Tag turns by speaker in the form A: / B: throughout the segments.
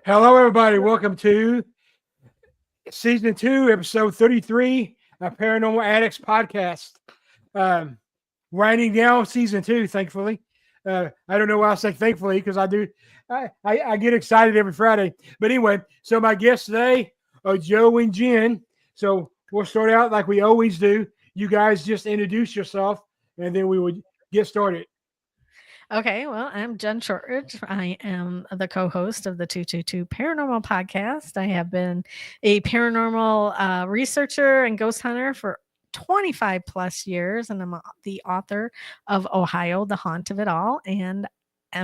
A: Hello, everybody. Welcome to season 2, episode 33 of Paranormal Addicts podcast. Um, Winding down season 2, thankfully. I don't know why I say thankfully because I do. I get excited every Friday. But anyway, so my guests today are Joe and Jen. So we'll start out like we always do. You guys just introduce yourself, and then we would get started.
B: Okay, well, I'm Jen Shortridge. I am the co-host of the 222 Paranormal podcast. I have been a paranormal researcher and ghost hunter for 25 plus years, and I'm the author of Ohio, The Haunt of It All. And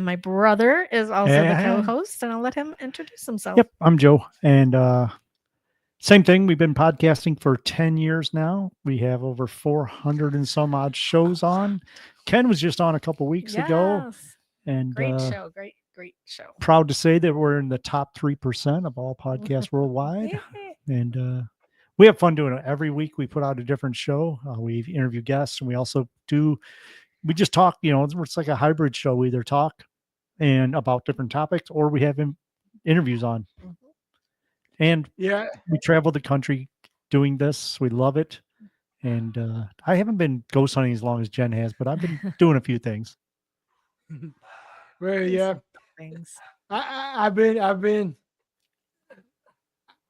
B: my brother is also the
C: Yeah.
B: co-host, and I'll let him introduce himself.
C: Yep, I'm Joe. And same thing. We've been podcasting for 10 years now. We have over 400 and some odd shows on. Ken was just on a couple weeks ago.
B: Yes.
C: And
B: Great show. Great show.
C: proud to say that we're in the top 3% of all podcasts worldwide.
B: Yeah.
C: And we have fun doing it. Every week we put out a different show. We interview guests, and we also we just talk, it's like a hybrid show. We either talk and about different topics, or we have interviews on.
B: Mhm.
C: And
A: Yeah.
C: we travel the country doing this. We love it. And I haven't been ghost hunting as long as Jen has, but I've been doing a few things.
A: Well, yeah.
B: Things.
A: I've been.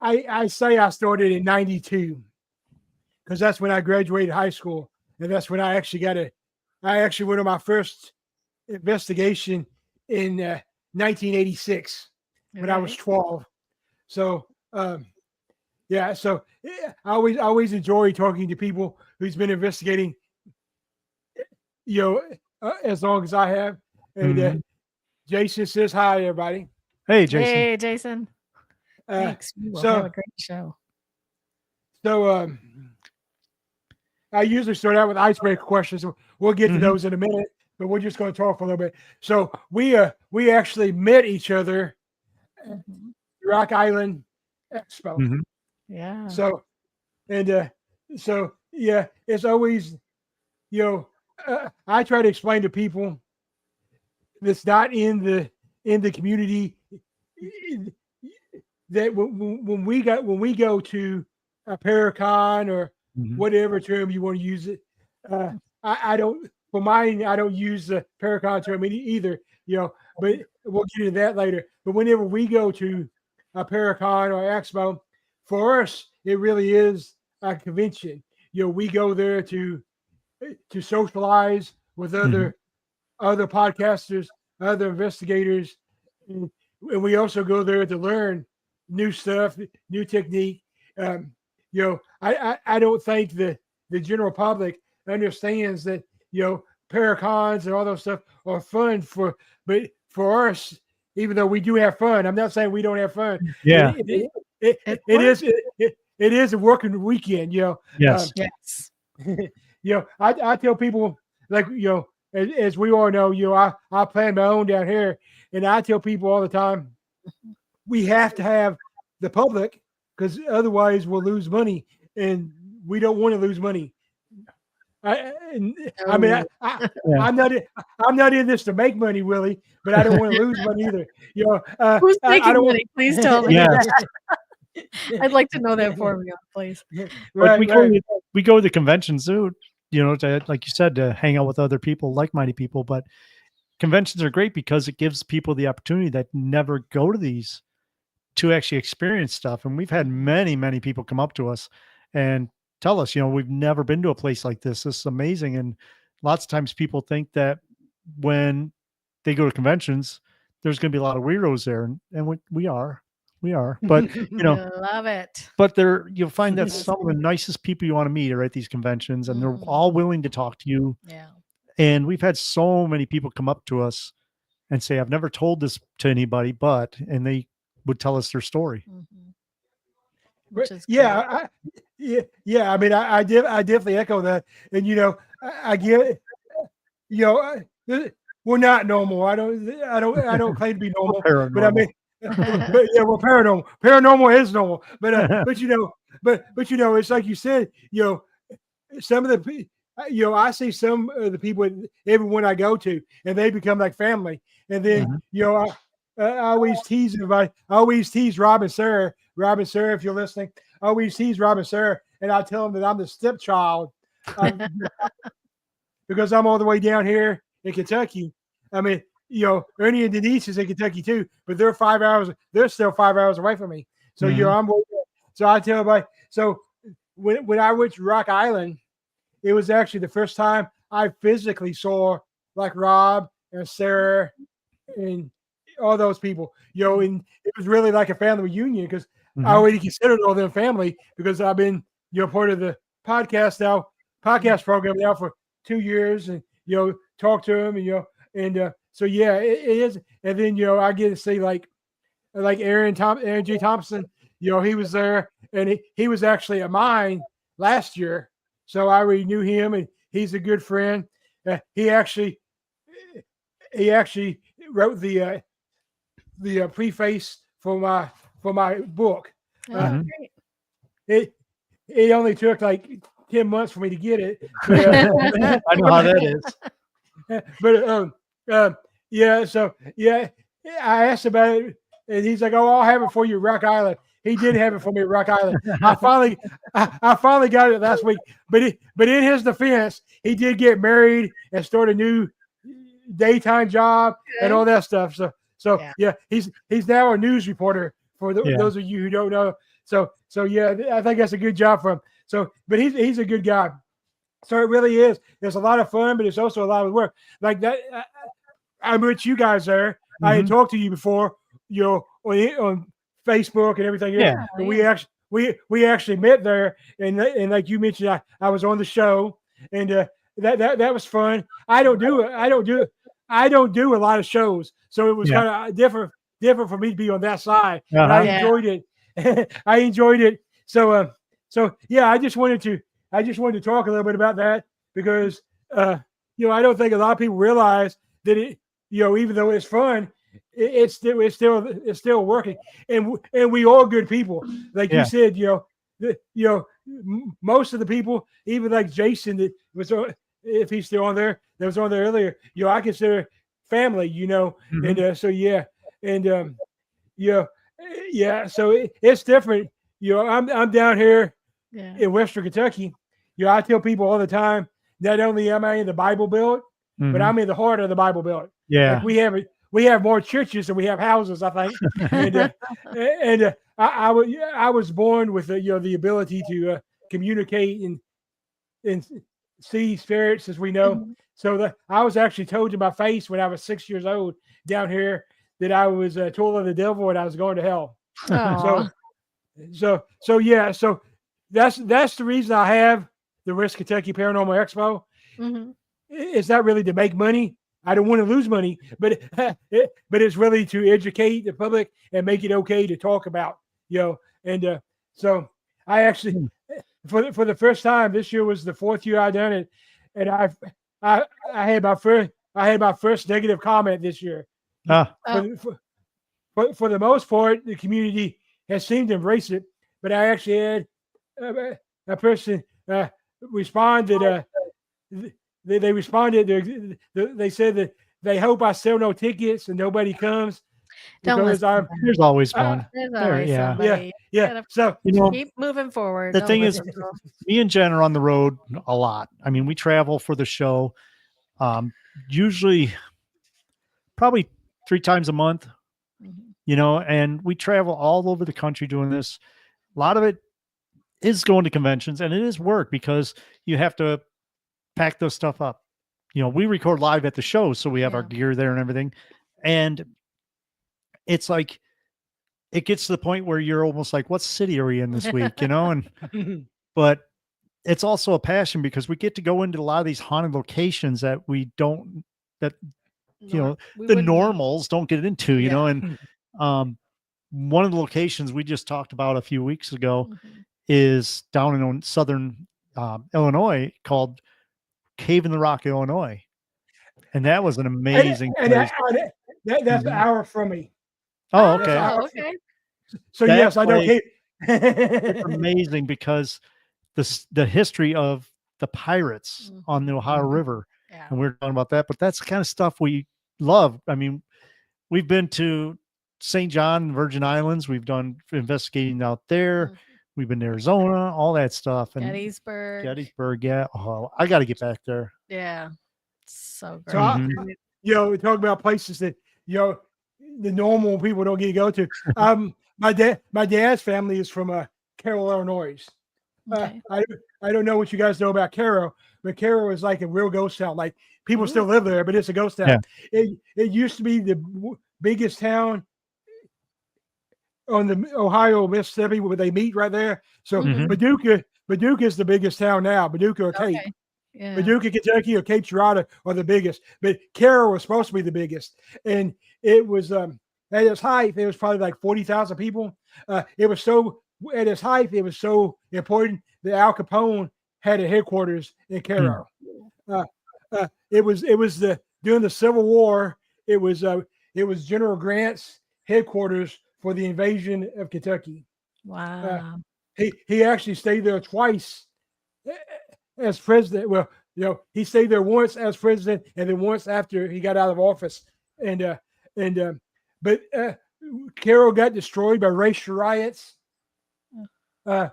A: I say I started in '92 because that's when I graduated high school, and that's when I actually I actually went on my first investigation in 1986 when I was 12. So yeah, so I always enjoy talking to people who's been investigating, as long as I have. And
C: Mhm.
A: Jason says hi, everybody.
C: Hey, Jason.
B: Hey, Jason.
A: Uh,
B: Thanks. We will
A: so-
B: have a great show.
A: So I usually start out with icebreaker questions. We'll get to
C: Mhm.
A: those in a minute, but we're just going to talk for a little bit. So we actually met each other at
B: Mhm.
A: Rock Island Expo.
C: Mhm.
B: Yeah.
A: So yeah, it's always I try to explain to people that's not in the community that when we go to a Paracon or
C: Mhm.
A: whatever term you want to use it, I don't, for mine, I don't use the Paracon term either, but we'll get into that later. But whenever we go to a Paracon or Expo, for us, it really is a convention. We go there to socialize with other podcasters, other investigators, and we also go there to learn new stuff, new technique. I don't think the general public understands that paracons and all those stuff are fun but for us, even though we do have fun, I'm not saying we don't have fun.
C: Yeah.
A: It is a working weekend.
C: Yes.
B: Yes.
A: I tell people, like, as we all know, I plan my own down here, and I tell people all the time, we have to have the public because otherwise we'll lose money, and we don't want to lose money. I'm not in this to make money, Willie, but I don't want to lose money either.
B: Who's
A: I
B: making
A: don't
B: money? Please tell me.
C: Yes.
B: I'd like to know that formula, please.
C: But
A: Right.
C: we go to the conventions too, to, like you said, to hang out with other people, like-minded people. But conventions are great because it gives people the opportunity that never go to these to actually experience stuff. And we've had many, many people come up to us and tell us, we've never been to a place like this. This is amazing. And lots of times people think that when they go to conventions, there's going to be a lot of weirdos there. And we are. But,
B: I love it.
C: but you'll find that some of the nicest people you want to meet are at these conventions, and they're all willing to talk to you.
B: Yeah.
C: And we've had so many people come up to us and say, I've never told this to anybody, and they would tell us their story.
B: Mhm.
A: But,
B: Which is
A: yeah, I mean, I definitely echo that, and I get it. We're not normal. I don't claim to be normal, but I mean, but yeah, we're paranormal. Paranormal is normal, but it's like you said, some of the I see some of the people, everyone I go to, and they become like family, and then I always tease everybody. I always tease Rob and Sarah. Rob and Sarah, if you're listening, I always tease Rob and Sarah, and I tell them that I'm the stepchild because I'm all the way down here in Kentucky. I mean, Ernie and Denise is in Kentucky too, but they're 5 hours. They're still 5 hours away from me. So I'm. So I tell everybody. So when I went to Rock Island, it was actually the first time I physically saw like Rob and Sarah and all those people, and it was really like a family reunion because I already considered all them family because I've been, part of the podcast program now for 2 years and, talk to them and so yeah, it is. And then, I get to see like Aaron G. Thompson, he was there and he was actually at mine last year. So I already knew him and he's a good friend. He actually wrote the preface for my book. It only took like 10 months for me to get it. But,
C: I know how that is.
A: But yeah, so yeah, I asked about it, and he's like, "Oh, I'll have it for you, at Rock Island." He did have it for me, at Rock Island. I finally got it last week. But in his defense, he did get married and start a new daytime job and all that stuff. So yeah, he's now a news reporter for those of you who don't know. So yeah, I think that's a good job for him. So, but he's a good guy. So it really is. There's a lot of fun, but it's also a lot of work. Like that, I met you guys there. I had talked to you before, on Facebook and everything.
C: Yeah.
A: And we actually met there, and like you mentioned, I was on the show, and that was fun. I don't do a lot of shows, so it was kind of different for me to be on that side. And I enjoyed it. I enjoyed it. So yeah, I just wanted to talk a little bit about that because I don't think a lot of people realize that it, even though it's fun, it's still working, and we all good people. Like you said, most of the people, even like Jason that was on, if he's still on there, that was on there earlier, I consider family, and so yeah, and so it's different. I'm down here in Western Kentucky. I tell people all the time, not only am I in the Bible Belt, but I'm in the heart of the Bible Belt.
C: Yeah,
A: like we have more churches than we have houses, I think. And I was born with the ability to communicate and see spirits, as we know. So I was actually told to my face when I was 6 years old down here that I was a tool of the devil and I was going to hell. So yeah, so that's the reason I have the West Kentucky Paranormal Expo. It's not really to make money. I don't want to lose money, but it's really to educate the public and make it okay to talk about, And so I actually, for the first time, this year was the 4th year I done it, and I had my first negative comment this year. For the most part, the community has seemed to embrace it, but I actually had a person respond that they responded. They said that they hope I sell no tickets and nobody comes because
C: there's always one.
B: There's always somebody.
A: Yeah. So
B: keep moving forward.
C: The thing is, me and Jen are on the road a lot. I mean, we travel for the show, usually probably 3 times a month. And we travel all over the country doing this. A lot of it is going to conventions, and it is work because you have to pack those stuff up. We record live at the show, so we have our gear there and everything. And it's like, it gets to the point where you're almost like, what city are we in this week? And, but it's also a passion because we get to go into a lot of these haunted locations that we don't, the normals don't get into, and, one of the locations we just talked about a few weeks ago is down in southern Illinois called Cave in the Rock, Illinois. And that was an amazing place.
A: That's an hour from me.
C: Oh, okay.
B: Okay.
A: So that yes, I know Cave.
C: It's amazing because the history of the pirates on the Ohio River. And we're talking about that, but that's the kind of stuff we love. I mean, we've been to St. John, Virgin Islands. We've done investigating out there.
B: Mm.
C: We've been to Arizona, all that stuff. And
B: Gettysburg.
C: yeah. Oh, I got to get back there.
B: Yeah. So great.
A: So talk about places that, the normal people don't get to go to. My dad's family is from Carroll, Illinois.
B: Okay.
A: I don't know what you guys know about Carroll, but Carroll is like a real ghost town. Like people still live there, but it's a ghost town.
C: Yeah.
A: It used to be the biggest town on the Ohio Mississippi where they meet right there. So Paducah is the biggest town now. Paducah or Cape.
B: Okay. Yeah.
A: Paducah, Kentucky, or Cape Girardeau are the biggest, but Carroll was supposed to be the biggest, and it was at its height. It was probably like 40,000 people. It was so at its height. It was so important that Al Capone had a headquarters in Carroll. It was during the Civil War. It was General Grant's headquarters for the invasion of Kentucky.
B: Wow.
A: He actually stayed there twice as president. Well, he stayed there once as president, and then once after he got out of office. But Carroll got destroyed by racial riots. A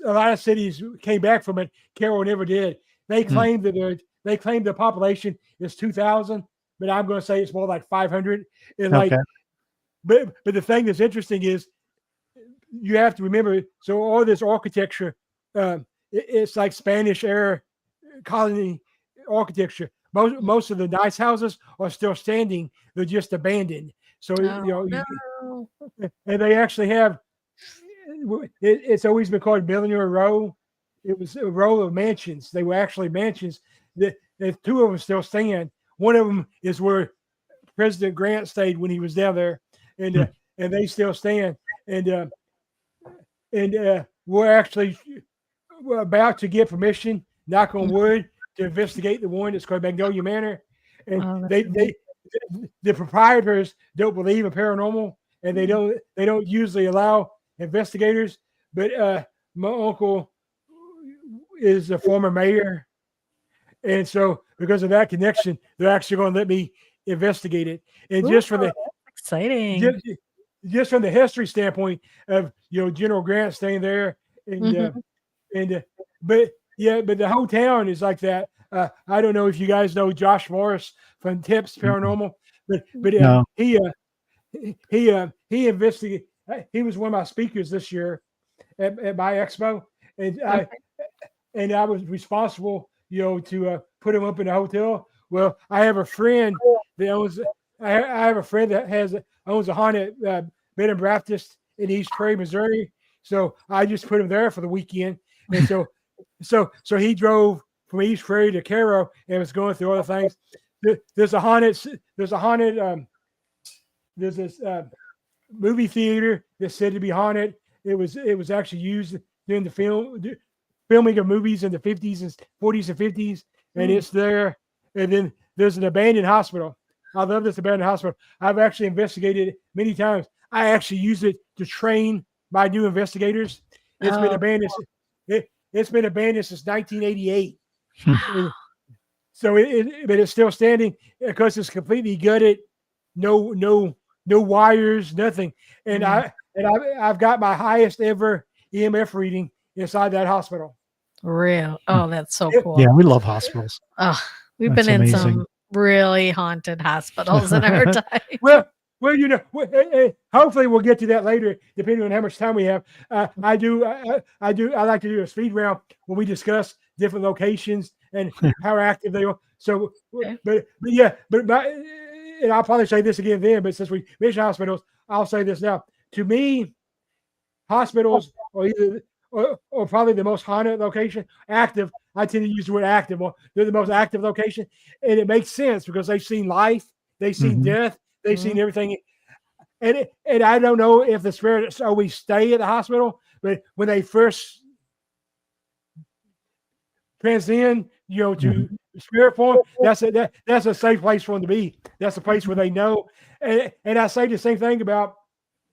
A: lot of cities came back from it. Carroll never did. They claimed that the population is 2,000, but I'm going to say it's more like 500. And but the thing that's interesting is you have to remember. So all this architecture, it's like Spanish era colony architecture. Most of the nice houses are still standing; they're just abandoned. So and they actually have. It's always been called Millionaire Row. It was a row of mansions. They were actually mansions. That two of them still stand. One of them is where President Grant stayed when he was down there, and they still stand. And we're about to get permission, knock on wood, to investigate the one that's called Magnolia Manor. And the proprietors don't believe in paranormal, and they don't usually allow investigators. But my uncle is a former mayor, and so because of that connection, they're actually going to let me investigate it. And just for the
B: exciting,
A: just from the history standpoint of General Grant staying there, and but the whole town is like that. I don't know if you guys know Josh Morris from Tips Paranormal, but
C: No.
A: he investigated. He was one of my speakers this year at my expo, and I was responsible, to put him up in a hotel. Well, I have a friend that owns. I have a friend that owns a haunted bed and breakfast in East Prairie, Missouri. So I just put him there for the weekend, and so he drove from East Prairie to Cairo and was going through all the things. There's this movie theater that's said to be haunted. It was actually used during the filming of movies in the 50s and 40s and 50s, and it's there. And then there's an abandoned hospital. I love this abandoned hospital. I've actually investigated it many times. I actually use it to train my new investigators. It's been abandoned. It's been abandoned since 1988. So but it's still standing because it's completely gutted. No wires, nothing. And I've got my highest ever EMF reading inside that hospital.
B: Real. Oh, that's so cool.
C: Yeah, we love hospitals.
B: Oh, we've
C: That's
B: been in
C: amazing.
B: some really haunted hospitals in our time.
A: Well, hopefully we'll get to that later, depending on how much time we have. I like to do a speed round when we discuss different locations and how active they are. So, and I'll probably say this again then, but since we mentioned hospitals, I'll say this now. To me, hospitals are probably the most haunted location. Active, I tend to use the word active. They're the most active location, and it makes sense because they've seen life, they've seen death, they've seen everything. And I don't know if the spirits always stay at the hospital, but when they first transcend, to spirit form, that's a safe place for them to be. That's a place where they know. And I say the same thing about,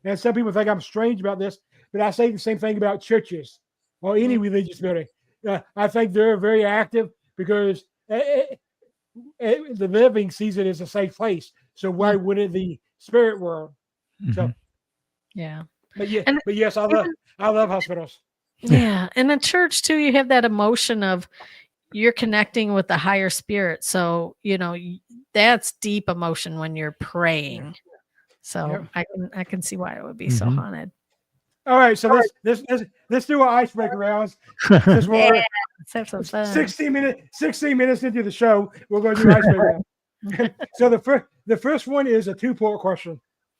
A: and some people think I'm strange about this, but I say the same thing about churches or any religious building. I think they're very active because the living sees it as a safe place. So why wouldn't the spirit world. So,
B: Yeah.
A: but yeah,
B: And
A: but yes, I love hospitals.
B: yeah. In the church too, you have that emotion of you're connecting with the higher spirit. So, that's deep emotion when you're praying. So
A: Yep.
B: I can see why it would be so haunted.
A: All right, so let's do an icebreaker rounds. Since
B: Yeah,
A: we're
B: let's have some fun.
A: 16 minutes into the show, we're going to do icebreaker round. So the first one is a 2-part question.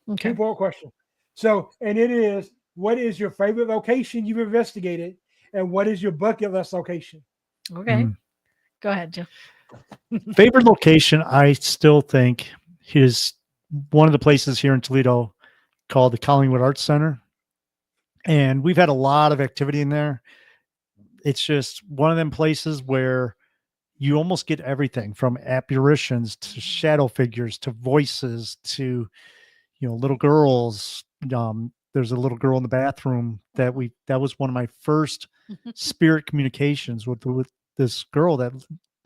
B: Okay.
A: 2-part question. So, and it is, what is your favorite location you've investigated, and what is your bucket list location?
B: Okay. Go ahead, Joe.
C: Favorite location, I still think, is one of the places here in Toledo called the Collingwood Arts Center. And we've had a lot of activity in there. It's just one of them places where you almost get everything from apparitions to shadow figures to voices to, little girls. There's a little girl in the bathroom that was one of my first spirit communications with this girl that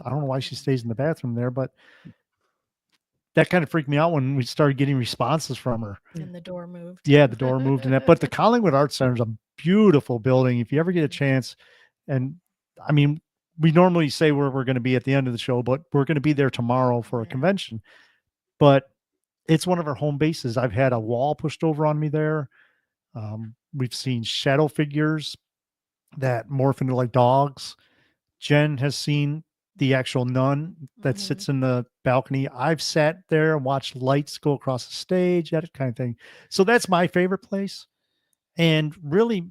C: I don't know why she stays in the bathroom there, but that kind of freaked me out when we started getting responses from her.
B: And the door moved.
C: Yeah, the door moved and that. But the Collingwood Arts Center is a beautiful building. If you ever get a chance, and I mean, we normally say where we're going to be at the end of the show, but we're going to be there tomorrow for a convention. But it's one of our home bases. I've had a wall pushed over on me there. We've seen shadow figures that morph into like dogs. Jen has seen the actual nun that sits in the balcony. I've sat there and watched lights go across the stage, that kind of thing. So that's my favorite place. And really,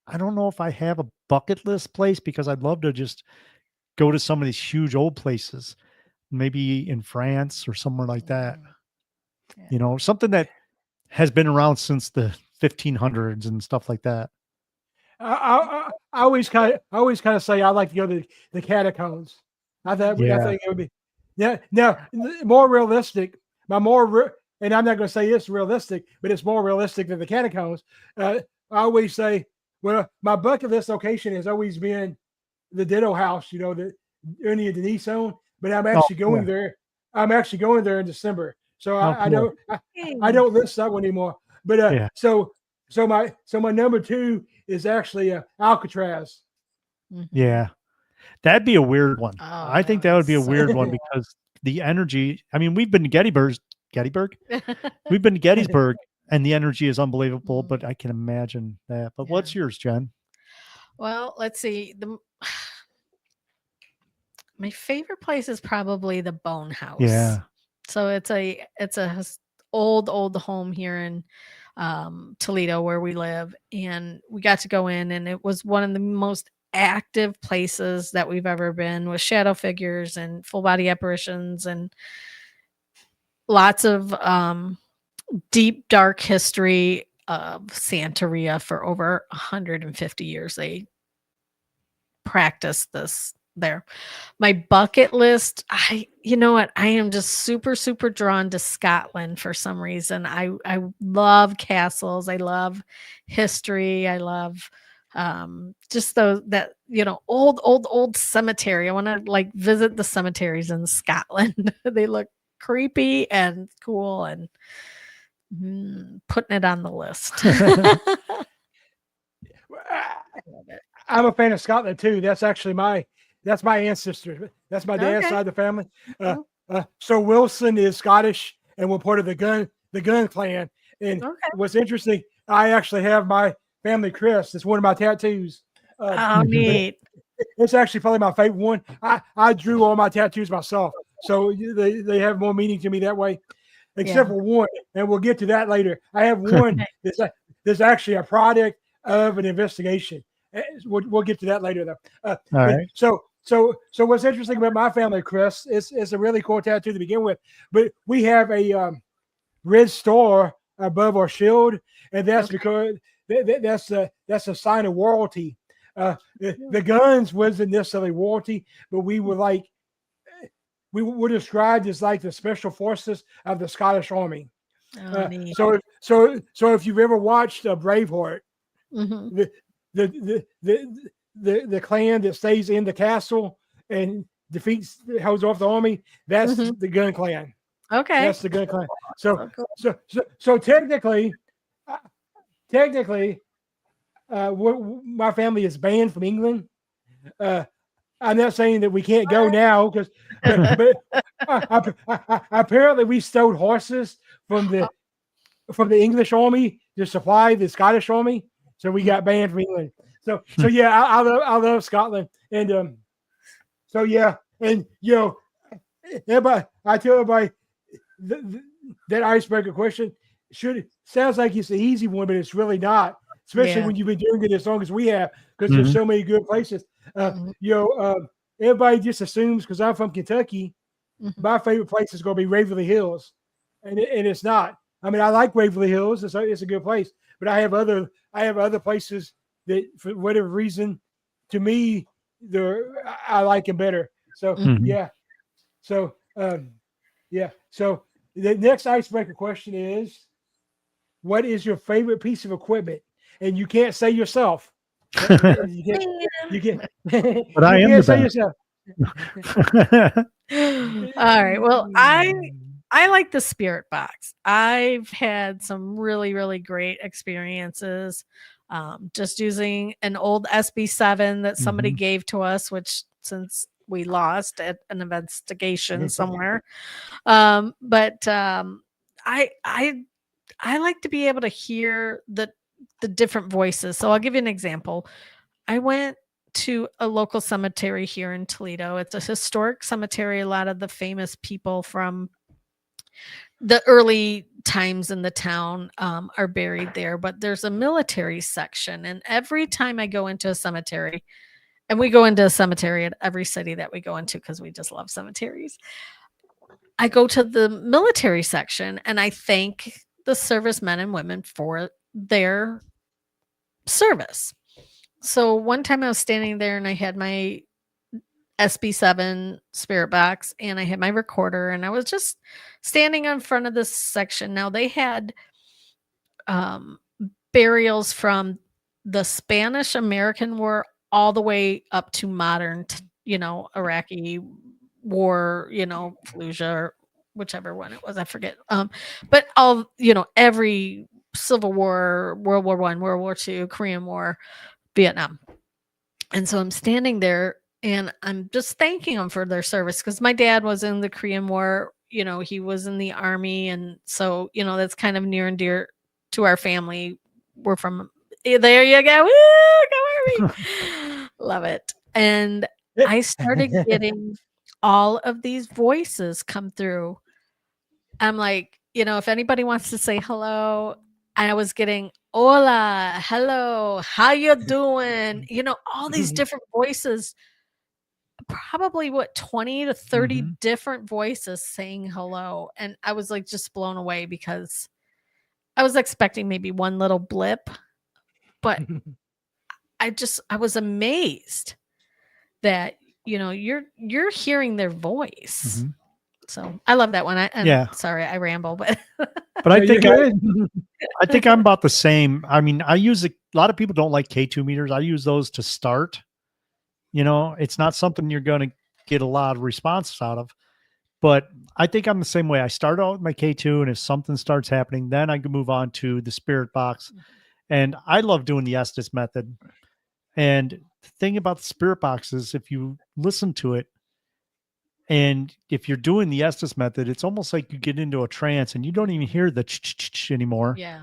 C: I don't know if I have a bucket list place because I'd love to just go to some of these huge old places, maybe in France or somewhere like that.
B: Yeah.
C: Something that has been around since the 1500s and stuff like that.
A: I always kind of say I like to go to the catacombs. I think it would be now more realistic. And I'm not going to say it's realistic, but it's more realistic than the catacombs. I always say, well, my bucket list location has always been the Ditto House, the Ernie and Denise own. But I'm actually going there. I'm actually going there in December, so I don't list that one anymore. But so my number 2 is actually Alcatraz.
C: Yeah, that'd be a weird one.
B: Oh,
C: I think that would be a weird one because the energy. I mean, we've been to Gettysburg. We've been to Gettysburg, and the energy is unbelievable. But I can imagine that. But what's yours, Jen?
B: Well, let's see. My favorite place is probably the Bone House.
C: Yeah.
B: So it's a old home here in Toledo where we live, and we got to go in, and it was one of the most active places that we've ever been, with shadow figures and full body apparitions and lots of deep dark history of Santeria. For over 150 years they practiced this there. My bucket list, you know what, I am just super drawn to Scotland for some reason. I love castles, I love history, I love just that old cemetery. I want to like visit the cemeteries in Scotland. They look creepy and cool, and putting it on the list.
A: I'm a fan of Scotland too. That's actually my ancestor. That's my dad's side of the family. So Wilson is Scottish, and we're part of the gun clan. And what's interesting, I actually have my family crest. It's one of my tattoos.
B: Neat.
A: It's actually probably my favorite one. I drew all my tattoos myself, so they have more meaning to me that way. Except for one, and we'll get to that later. I have one that's actually a product of an investigation. We'll get to that later, though.
C: All right.
A: So what's interesting about my family crest is a really cool tattoo to begin with. But we have a red star above our shield, and that's because that's a sign of royalty. The guns wasn't necessarily royalty, but we were described as like the special forces of the Scottish Army. So if you've ever watched Braveheart, the clan that stays in the castle and holds off the army, that's the gun clan.
B: Okay.
A: That's the gun class. So
B: So cool.
A: so technically, uh, technically, my family is banned from England. Uh, I'm not saying that we can't go now, because, but apparently we stole horses from the English army to supply the Scottish army, so we got banned from England. So yeah, I love Scotland, and so yeah, and everybody, I tell everybody that icebreaker question sounds like it's the easy one, but it's really not. Especially
B: Yeah.
A: when you've been doing it as long as we have, because there's
C: Mhm.
A: so many good places.
B: Mhm.
A: Everybody just assumes, because I'm from Kentucky,
B: Mhm.
A: my favorite place is going to be Waverly Hills, and it's not. I mean, I like Waverly Hills; it's a good place, but I have other places that, for whatever reason, to me, I like them better. So
B: Mhm.
A: yeah, so yeah. So the next icebreaker question is, what is your favorite piece of equipment? And you can't say yourself. You can't. You can't.
C: But I
A: You
C: am the
A: can't say
C: best.
A: yourself.
B: All right. Well, I like the spirit box. I've had some really, really great experiences just using an old SB7 that somebody
C: Mhm.
B: gave to us, which since we lost at an investigation somewhere. But I like to be able to hear the different voices. So I'll give you an example. I went to a local cemetery here in Toledo. It's a historic cemetery. A lot of the famous people from the early times in the town are buried there, but there's a military section. And every time I go into a cemetery, and we go into a cemetery at every city that we go into because we just love cemeteries, I go to the military section and I thank the servicemen and women for their service. So one time I was standing there and I had my SB7 spirit box and I had my recorder and I was just standing in front of this section. Now they had um, burials from the Spanish American War all the way up to modern, Iraqi war, Fallujah or whichever one it was, I forget. But all, every Civil War, World War I, World War II, Korean War, Vietnam. And so I'm standing there and I'm just thanking them for their service because my dad was in the Korean War. He was in the army. And so, that's kind of near and dear to our family. We're from there. You go. Woo, go Army. Love it. And I started getting all of these voices come through. I'm like, if anybody wants to say hello, I was getting hola, hello, how you doing? All these different voices, probably what 20 to 30
C: Mhm.
B: different voices saying hello. And I was like just blown away because I was expecting maybe one little blip, but I was amazed that you're hearing their voice.
C: Mhm.
B: So I love that one.
C: Yeah.
B: Sorry, I ramble, but
C: But I
A: No, you're
C: think
A: good.
C: I think I'm about the same. I mean, I use a lot of people don't like K2 meters. I use those to start. It's not something you're going to get a lot of responses out of. But I think I'm the same way. I start out with my K2, and if something starts happening, then I can move on to the spirit box. And I love doing the Estes method. And the thing about the spirit box is if you listen to it, and if you're doing the Estes method, it's almost like you get into a trance and you don't even hear the ch anymore.
B: yeah.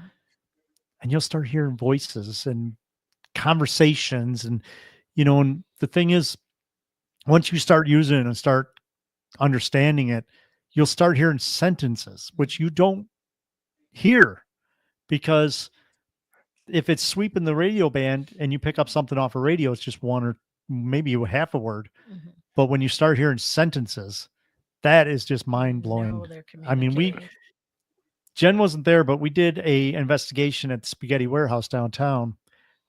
C: And you'll start hearing voices and conversations. And the thing is, once you start using it and start understanding it, you'll start hearing sentences, which you don't hear because if it's sweeping the radio band and you pick up something off a radio, it's just one or maybe half a word.
B: Mhm.
C: But when you start hearing sentences, that is just mind blowing.
B: No, they're
C: I mean,
B: communicating.
C: Jen wasn't there, but we did a investigation at the Spaghetti Warehouse downtown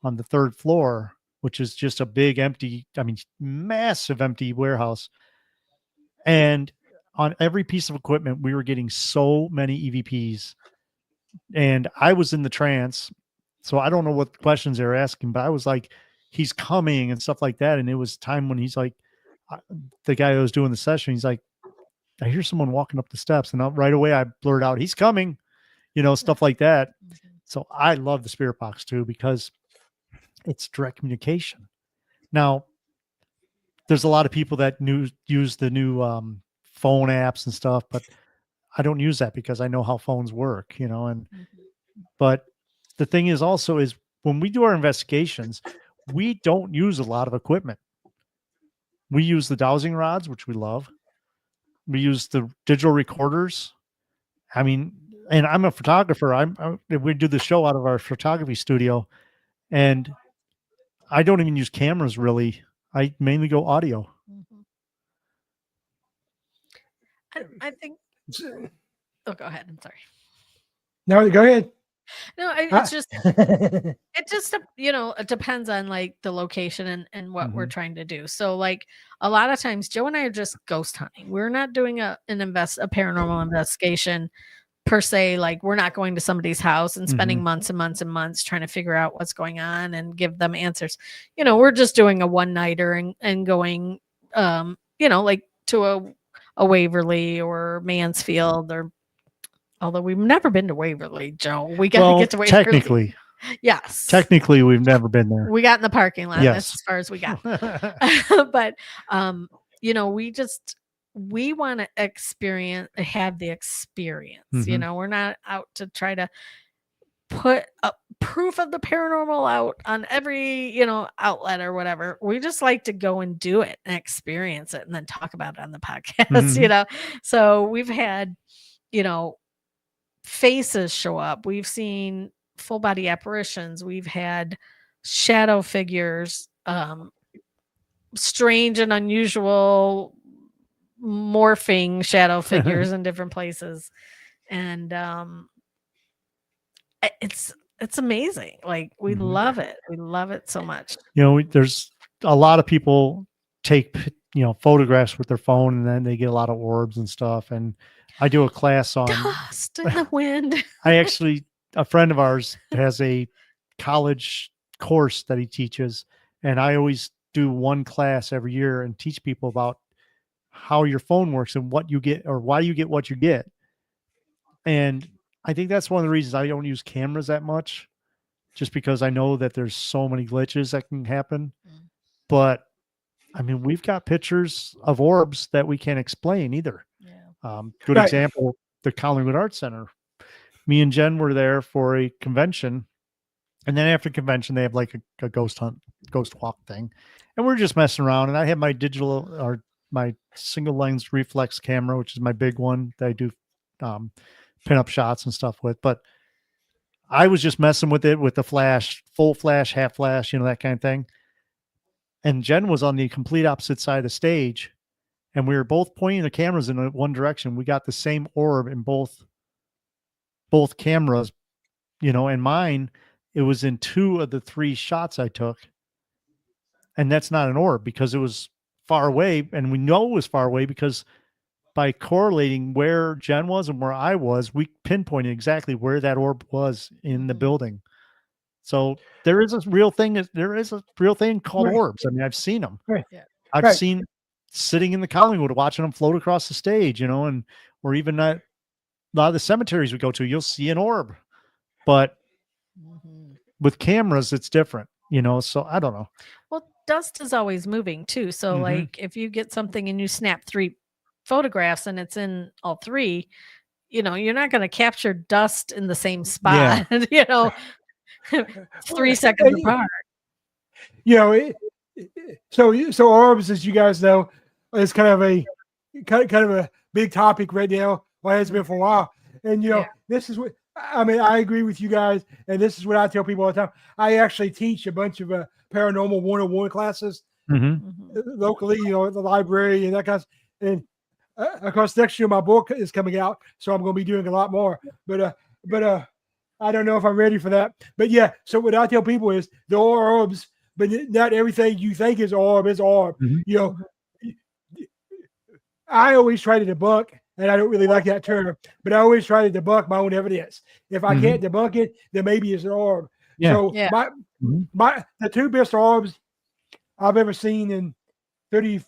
C: on the third floor, which is just a big empty, I mean, massive empty warehouse. And on every piece of equipment, we were getting so many EVPs. And I was in the trance. So I don't know what questions they were asking, but I was like, he's coming and stuff like that. And it was time when he's like, the guy who was doing the session, he's like, I hear someone walking up the steps, and right away I blurt out, he's coming, stuff like that. So I love the spirit box too, because it's direct communication. Now, there's a lot of people that use the new phone apps and stuff, but I don't use that because I know how phones work, but the thing is also is when we do our investigations, we don't use a lot of equipment. We use the dowsing rods, which we love. We use the digital recorders. I mean, and I'm a photographer. We do the show out of our photography studio, and I don't even use cameras really. I mainly go audio.
B: I think. Oh, go ahead. I'm sorry.
A: No, go ahead.
B: No, it's just it depends on like the location and what we're trying to do. So like a lot of times Joe and I are just ghost hunting. We're not doing a paranormal investigation per se. Like we're not going to somebody's house and spending months and months and months trying to figure out what's going on and give them answers. We're just doing a one-nighter and going like to a Waverly or Mansfield, or although we've never been to Waverly, Joe. We got to get to Waverly.
C: Technically.
B: Yes.
C: Technically, we've never been there.
B: We got in the parking lot.
C: Yes.
B: That's as far as we got. But, we want to have the experience. We're not out to try to put up proof of the paranormal out on every, outlet or whatever. We just like to go and do it and experience it and then talk about it on the podcast, So we've had, faces show up. We've seen full body apparitions. We've had shadow figures, strange and unusual morphing shadow figures in different places. And it's amazing. Like we love it. We love it so much.
C: There's a lot of people take photographs with their phone, and then they get a lot of orbs and stuff. And I do a class on
B: dust in the wind.
C: A friend of ours has a college course that he teaches, and I always do one class every year and teach people about how your phone works and what you get or why you get what you get. And I think that's one of the reasons I don't use cameras that much, just because I know that there's so many glitches that can happen. But I mean, we've got pictures of orbs that we can't explain either. Good example, the Collingwood Art Center. Me and Jen were there for a convention, and then after convention, they have like a ghost walk thing, and we're just messing around. And I have my my single lens reflex camera, which is my big one that I do pinup shots and stuff with. But I was just messing with it with the flash, full flash, half flash, that kind of thing. And Jen was on the complete opposite side of the stage, and we were both pointing the cameras in one direction. We got the same orb in both cameras, and mine, it was in 2 of the 3 shots I took. And that's not an orb because it was far away. And we know it was far away because by correlating where Jen was and where I was, we pinpointed exactly where that orb was in the building. So there is a real thing. There is a real thing called orbs. I mean, I've seen them. I've seen sitting in the Collingwood, watching them float across the stage, or even a lot of the cemeteries we go to, you'll see an orb. But with cameras, it's different, so I don't know.
B: Well, dust is always moving too. So like if you get something and you snap 3 photographs and it's in all 3, you're not going to capture dust in the same spot, 3 seconds apart.
A: So orbs, as you guys know, is kind of a big topic right now. Well, it has been for a while. And this is what I agree with you guys, and this is what I tell people all the time. I actually teach a bunch of paranormal 101 classes locally, at the library and that kind of. And of course, next year my book is coming out, so I'm going to be doing a lot more. But I don't know if I'm ready for that. But yeah, so what I tell people is there are orbs, but not everything you think is orb is orb. I always try to debunk, and I don't really like that term, but I always try to debunk my own evidence. If I can't debunk it, then maybe it's an orb. So the 2 best orbs I've ever seen in 30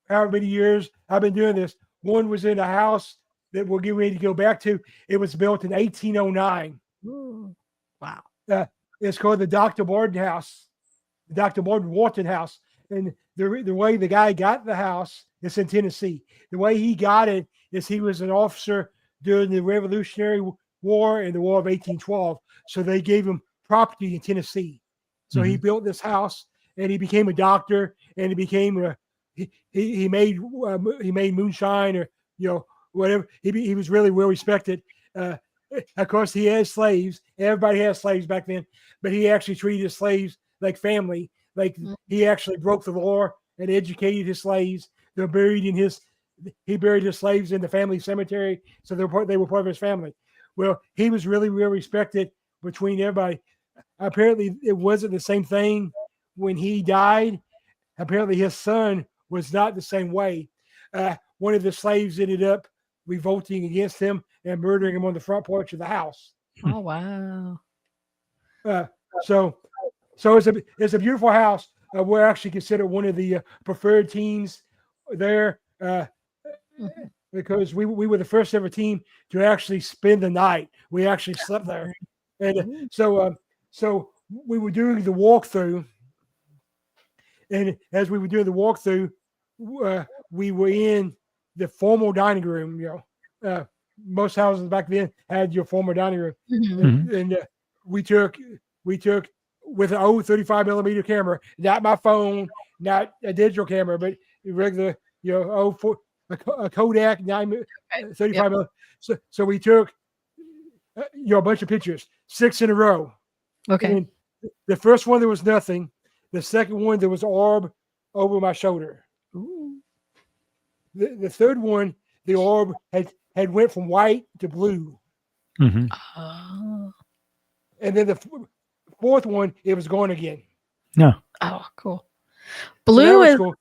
A: however many years I've been doing this. One was in a house that we're getting ready to go back to. It was built in 1809.
B: Ooh. Wow.
A: It's called the Dr. Martin House, the Dr. Martin Walton House. And the way the guy got the house, it's in Tennessee. The way he got it is he was an officer during the Revolutionary War and the War of 1812. So they gave him property in Tennessee. So he built this house, and he became a doctor, and he became he made moonshine, or whatever. He was really well respected. Of course, he had slaves. Everybody had slaves back then, but he actually treated his slaves like family. Like he actually broke the law and educated his slaves. They're buried he buried his slaves in the family cemetery, so they were part of his family. Well, he was really well respected between everybody. Apparently, it wasn't the same thing when he died. Apparently, his son was not the same way. One of the slaves ended up revolting against him and murdering him on the front porch of the house.
B: Oh, wow.
A: So it's a beautiful house. We're actually considered one of the preferred teams there because we were the first ever team to actually spend the night. We actually slept there, and so we were doing the walkthrough, and as we were doing the walkthrough, we were in the formal dining room. Most houses back then had your formal dining room, and we took with an old 35 millimeter camera, not my phone, not a digital camera, but regular, a Kodak 35 millimeter. So we took a bunch of pictures, 6 in a row.
B: Okay.
A: And the first one there was nothing. The second one there was an orb over my shoulder.
B: Ooh.
A: The third one, the orb had went from white to blue.
B: Oh.
A: And then the fourth one, it was gone again.
C: No.
B: Oh, cool. Blue is
A: cool.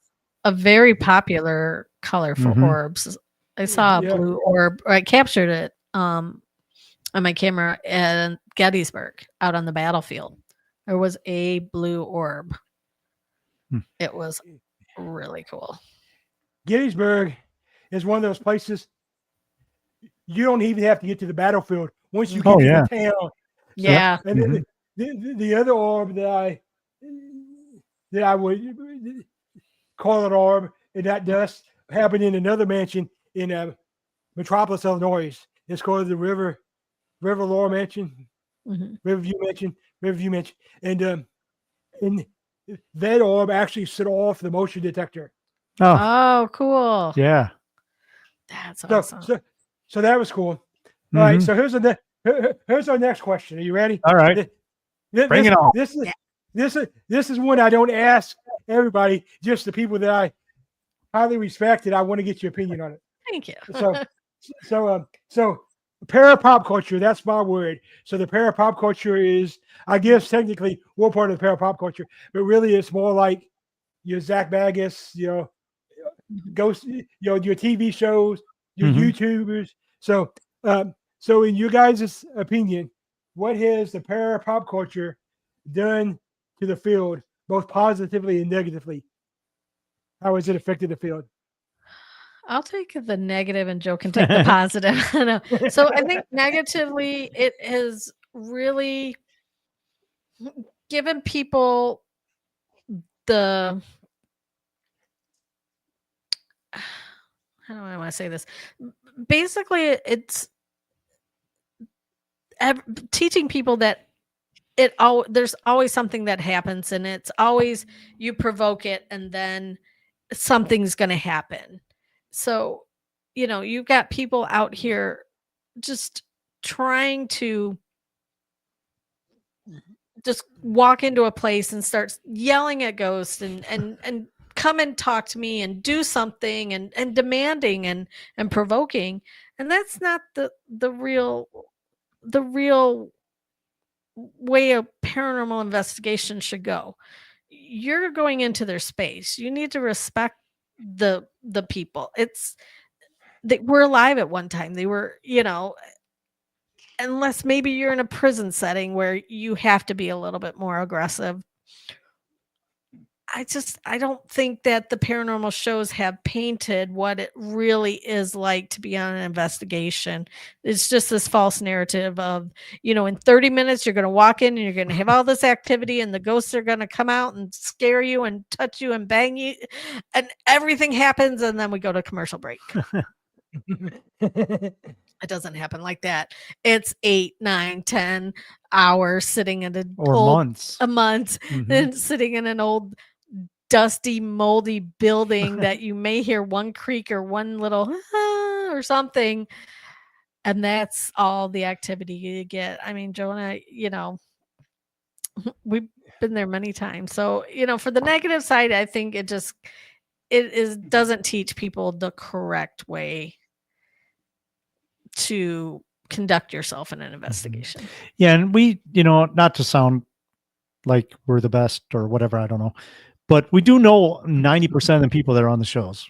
B: a very popular color for orbs. I saw a blue orb, or I captured it on my camera at Gettysburg out on the battlefield. There was a blue orb. It was really cool.
A: Gettysburg is one of those places you don't even have to get to the battlefield. Once you get to the town.
B: Yeah.
A: And the other orb that I would call an orb, and that does happen in another mansion in Metropolis, Illinois. It's called the River Laurel Mansion, Riverview Mansion, and that orb actually set off the motion detector.
B: Oh, cool.
C: Yeah.
B: That's awesome.
A: So that was cool. All right. So here's our next question. Are you ready?
C: All right. Bring it on.
A: This is one I don't ask everybody, just the people that I highly respect, and I want to get your opinion on it.
B: Thank you.
A: So para-pop culture, that's my word. So the para-pop culture is, I guess, technically we're part of the para-pop culture, but really it's more like your Zach Baggis, ghost, your TV shows, your YouTubers. So in your guys' opinion, what has the para-pop culture done to the field, both positively and negatively? How has it affected the field?
B: I'll take the negative and Joe can take the positive. No. So I think negatively, it has really given people how do I want to say this? Basically, it's teaching people that there's always something that happens, and it's always you provoke it, and then something's going to happen. So, you've got people out here just trying to just walk into a place and start yelling at ghosts and come and talk to me and do something and demanding and provoking. And that's not the real way a paranormal investigation should go. You're going into their space. You need to respect the people. They were alive at one time. They were, unless maybe you're in a prison setting where you have to be a little bit more aggressive. I don't think that the paranormal shows have painted what it really is like to be on an investigation. It's just this false narrative of, in 30 minutes, you're going to walk in and you're going to have all this activity, and the ghosts are going to come out and scare you and touch you and bang you, and everything happens. And then we go to commercial break. It doesn't happen like that. It's 8, 9, 10 hours sitting in
C: months.
B: a month, and sitting in an old, dusty, moldy building that you may hear one creak or one little or something, and that's all the activity you get. I mean, Joe and I, we've been there many times. So, for the negative side, I think it doesn't teach people the correct way to conduct yourself in an investigation.
C: Yeah, and we, not to sound like we're the best or whatever, I don't know, but we do know 90% of the people that are on the shows,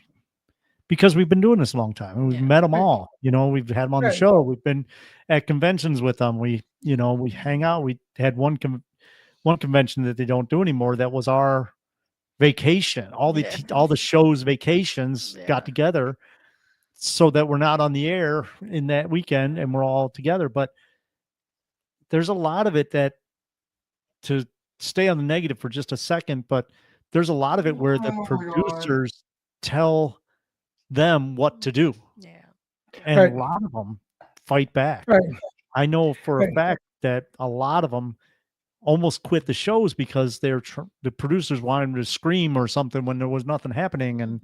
C: because we've been doing this a long time and we've met them all. We've had them on the show. We've been at conventions with them. We hang out. We had one convention that they don't do anymore. That was our vacation. All the shows vacations got together so that we're not on the air in that weekend and we're all together. But there's a lot of it that, to stay on the negative for just a second, but there's a lot of it where the producers tell them what to do.
B: Yeah.
C: And a lot of them fight back.
A: Right.
C: I know for a fact that a lot of them almost quit the shows because the producers wanted them to scream or something when there was nothing happening. And,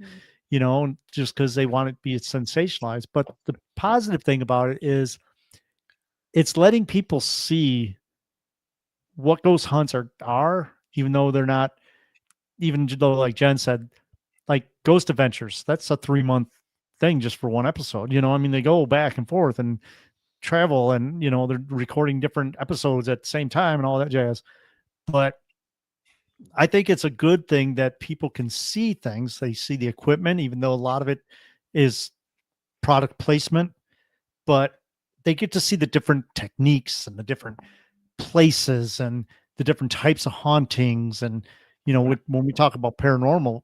C: just because they want it to be sensationalized. But the positive thing about it is it's letting people see what ghost hunts are, even though they're not, even though, like Jen said, like Ghost Adventures, that's a 3-month thing just for one episode. They go back and forth and travel, and they're recording different episodes at the same time and all that jazz. But I think it's a good thing that people can see things. They see the equipment, even though a lot of it is product placement, but they get to see the different techniques and the different places and the different types of hauntings. And when we talk about paranormal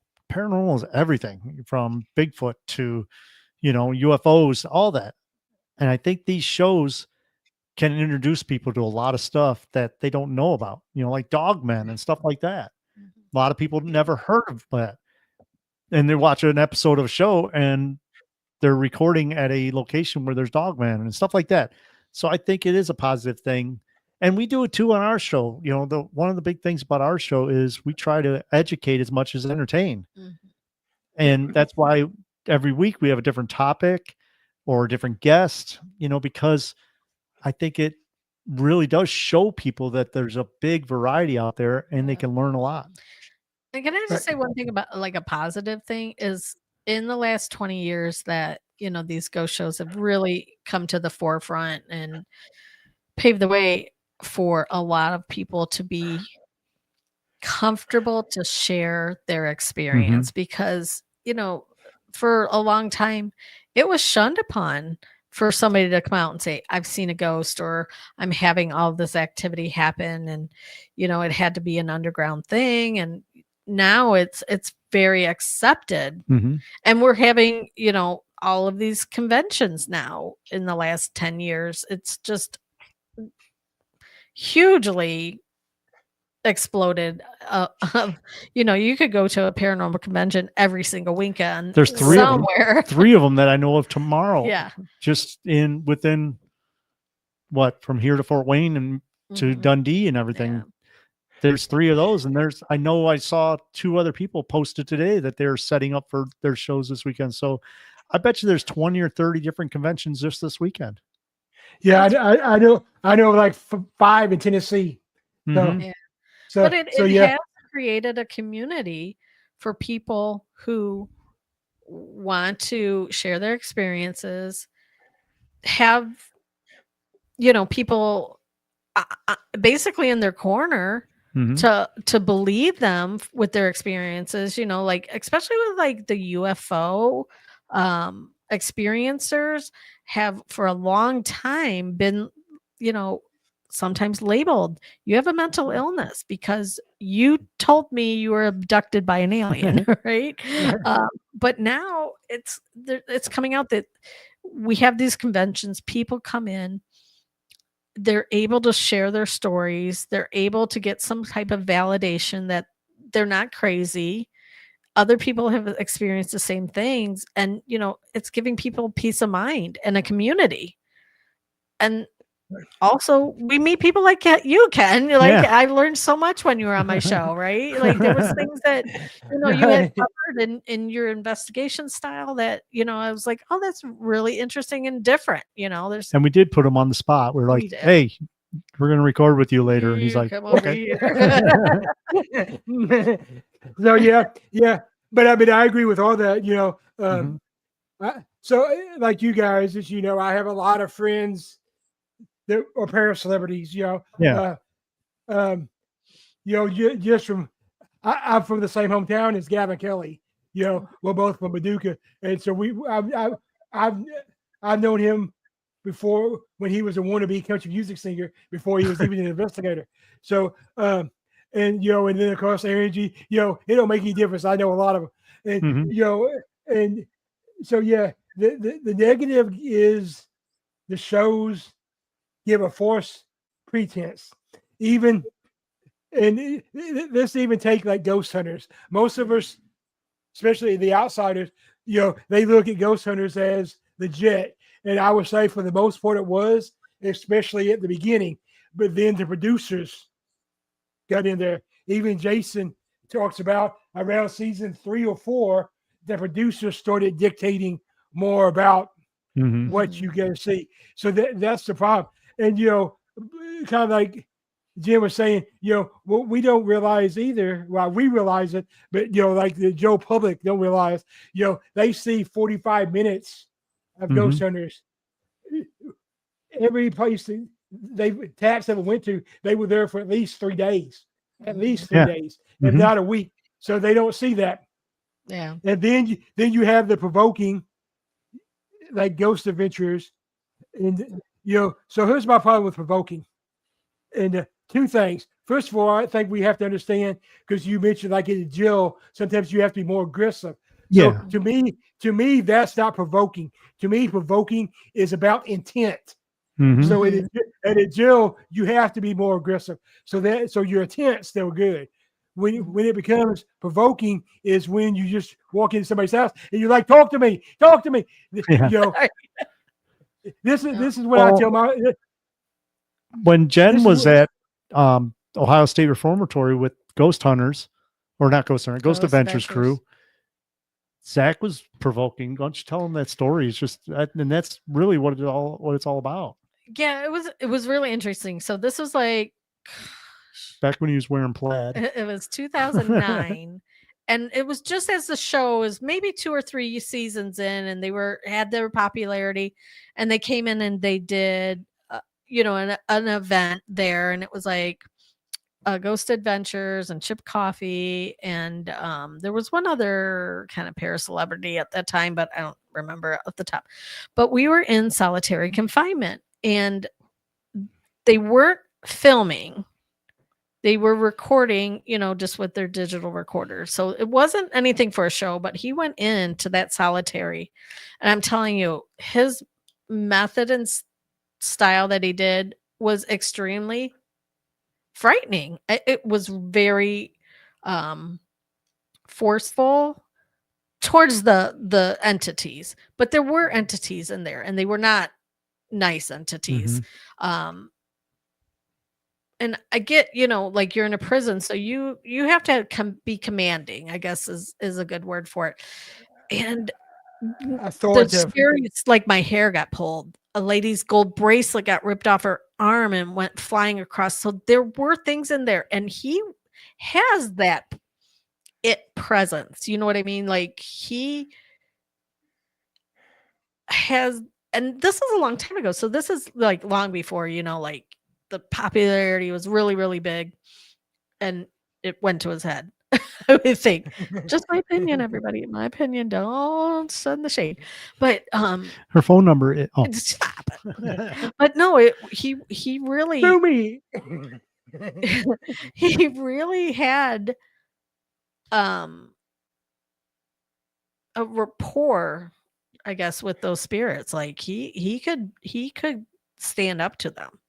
C: is everything from Bigfoot to UFOs, all that. And I think these shows can introduce people to a lot of stuff that they don't know about, like dogmen and stuff like that. A lot of people never heard of that, and they watch an episode of a show and they're recording at a location where there's dogmen and stuff like that. So I think it is a positive thing. And we do it too on our show. One of the big things about our show is we try to educate as much as entertain. And that's why every week we have a different topic or a different guest, because I think it really does show people that there's a big variety out there and they can learn a lot.
B: And can I just say one thing about like a positive thing is, in the last 20 years that, these ghost shows have really come to the forefront and paved the way for a lot of people to be comfortable to share their experience, because, for a long time, it was shunned upon for somebody to come out and say, I've seen a ghost, or I'm having all this activity happen. And, it had to be an underground thing. And now it's very accepted. And we're having, all of these conventions now in the last 10 years. It's just hugely exploded. You could go to a paranormal convention every single weekend.
C: There's three
B: somewhere.
C: Three of them that I know of tomorrow.
B: Yeah.
C: Just within from here to Fort Wayne and to Dundee and everything. Yeah. There's 3 of those, and I know I saw 2 other people posted today that they're setting up for their shows this weekend. So I bet you there's 20 or 30 different conventions just this weekend.
A: Yeah, I know like 5 in Tennessee.
B: Yeah. But it has created a community for people who want to share their experiences, have, people basically in their corner to believe them with their experiences, like especially with like the UFO experiencers have for a long time been, sometimes labeled, you have a mental illness because you told me you were abducted by an alien, right? But now it's coming out that we have these conventions, people come in, they're able to share their stories, they're able to get some type of validation that they're not crazy. Other people have experienced the same things, and it's giving people peace of mind and a community. And also, we meet people like you, Ken. You're like,
C: Yeah.
B: I learned so much when you were on my show, right? Like there was things that you had covered in your investigation style that I was like, oh, that's really interesting and different. There's
C: And we did put him on the spot. We're like,
B: We did.
C: hey, we're going to record with you later. And he's
B: You
C: like,
B: come over
C: okay.
B: here.
A: So yeah. But I mean, I agree with all that.
C: Mhm.
A: So like you guys, as you know, I have a lot of friends that are parent celebrities.
C: Yeah.
A: Just from I'm from the same hometown as Gavin Kelly. We're both from Paducah, and so I've known him before when he was a wannabe country music singer before he was even an investigator. So and then of course Aaron G. It don't make any difference. I know a lot of them, and
C: Mhm.
A: and so yeah, the negative is the shows give a false pretense, even. And let's even take like ghost hunters. Most of us, especially the outsiders, they look at ghost hunters as legit. And I would say for the most part it was, especially at the beginning. But then the producers got in there. Even Jason talks about around season 3 or 4, the producers started dictating more about
C: Mhm.
A: what you get to see. So that's the problem. And kind of like Jim was saying, what we don't realize either. Well, we realize it, but like the Joe public don't realize. They see 45 minutes of ghost
C: Mhm.
A: hunters. Every place tax ever went to, they were there for at least 3 days,
C: Yeah.
A: if
C: Mhm.
A: not a week. So they don't see that.
B: Yeah.
A: And then you have the provoking, like ghost adventures, and So here's my problem with provoking. And two things. First of all, I think we have to understand, because you mentioned like in jail, sometimes you have to be more aggressive. So
C: Yeah.
A: to me, that's not provoking. To me, provoking is about intent.
C: Mhm.
A: So at a jail, you have to be more aggressive. So your intent's still good. When it becomes provoking is when you just walk into somebody's house and you're like, talk to me.
C: Yeah.
A: This is what I
C: Well,
A: tell my
C: when Jen
A: this is
C: was
A: what,
C: at Ohio State Reformatory with Ghost Hunters, or not Ghost Hunter, Ghost
B: Ghost
C: Adventures
B: Adventures.
C: crew, Zach was provoking. Why don't you tell him that story? It's just that, and that's really what it's all about.
B: Yeah, it was really interesting. So this was like
C: Back when he was wearing plaid.
B: it was 2009, and it was just as the show was maybe 2 or 3 seasons in, and they had their popularity, and they came in and they did an event there, and it was like Ghost Adventures and Chip Coffee, and there was one other kind of para celebrity at that time, but I don't remember at the top. But we were in solitary confinement, and they weren't filming. They were recording, just with their digital recorder. So it wasn't anything for a show, but he went into that solitary. And I'm telling you, his method and style that he did was extremely frightening. It was very forceful towards the entities, but there were entities in there, and they were not nice entities.
C: Mhm.
B: And I get, like you're in a prison, so you have to be commanding, I guess is a good word for it. And the
A: authoritative.
B: scariest, like my hair got pulled. A lady's gold bracelet got ripped off her arm and went flying across. So there were things in there, and he has that presence. You know what I mean? Like he has, and this is a long time ago. So this is like long before, like the popularity was really, really big, and it went to his head. I would think. Just my opinion, everybody. My opinion. Don't send the shade. But
C: Her phone number is,
B: stop. But no, he really
A: Sue me.
B: he really had a rapport, I guess, with those spirits. Like he could stand up to them.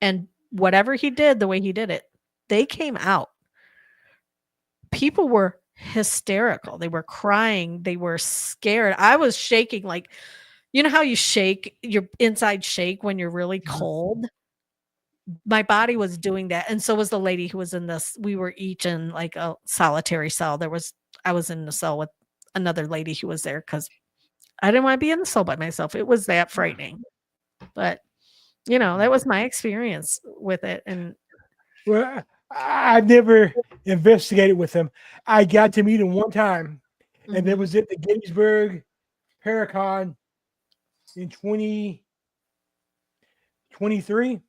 B: And whatever he did, the way he did it, they came out. People were hysterical. They were crying. They were scared. I was shaking, like, you know how you shake, your inside shake when you're really cold? My body was doing that. And so was the lady who was in this. We were each in like a solitary cell. I was in the cell with another lady who was there because I didn't want to be in the cell by myself. It was that frightening. But, that was my experience with it. And
A: Well, I've never investigated with him. I got to meet him one time, and that was at the Gettysburg Paracon in 2023.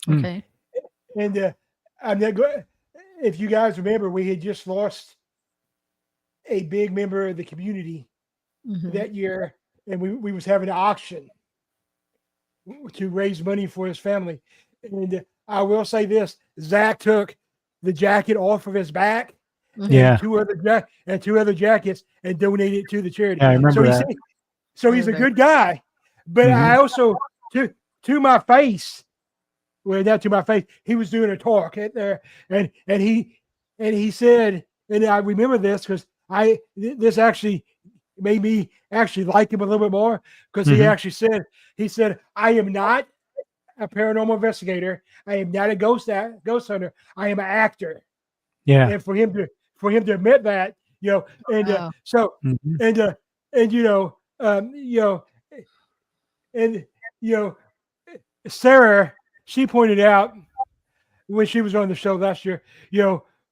B: okay.
A: And I'm not going. If you guys remember, we had just lost a big member of the community that year, and we was having an auction to raise money for his family. And I will say this: Zach took the jacket off of his back,
C: Yeah.
A: and two other jackets, and donated it to the charity.
C: Yeah, I remember that.
A: So he's a good guy, but I also to my face. Well, not to my face. He was doing a talk at there, and he said, and I remember this because this actually made me actually like him a little bit more because he said, I am not a paranormal investigator. I am not a ghost hunter. I am an actor.
C: Yeah.
A: And for him to admit that, Sarah, she pointed out when she was on the show last year,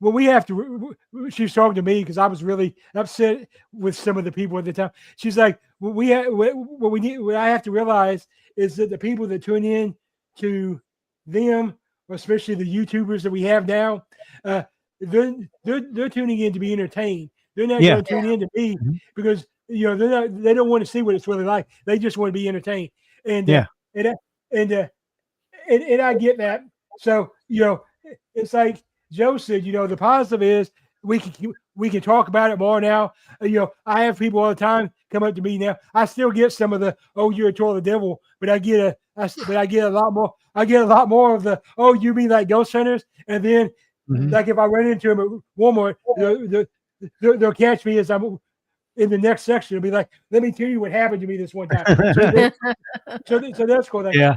A: well, we have to. She was talking to me because I was really upset with some of the people at the time. She's like, what I have to realize is that the people that tune in to them, especially the YouTubers that we have now, they're tuning in to be entertained. They're not going to tune in to me because they don't want to see what it's really like. They just want to be entertained. And and I get that. So it's like Joe said. The positive is we can talk about it more now. I have people all the time come up to me now. I still get some of the you're a tool of the devil, but I get a lot more. I get a lot more of the you mean like ghost hunters, and then like if I run into them at Walmart, they'll catch me as I'm in the next section. It'll be like, let me tell you what happened to me this one time. So that's cool.
C: Yeah.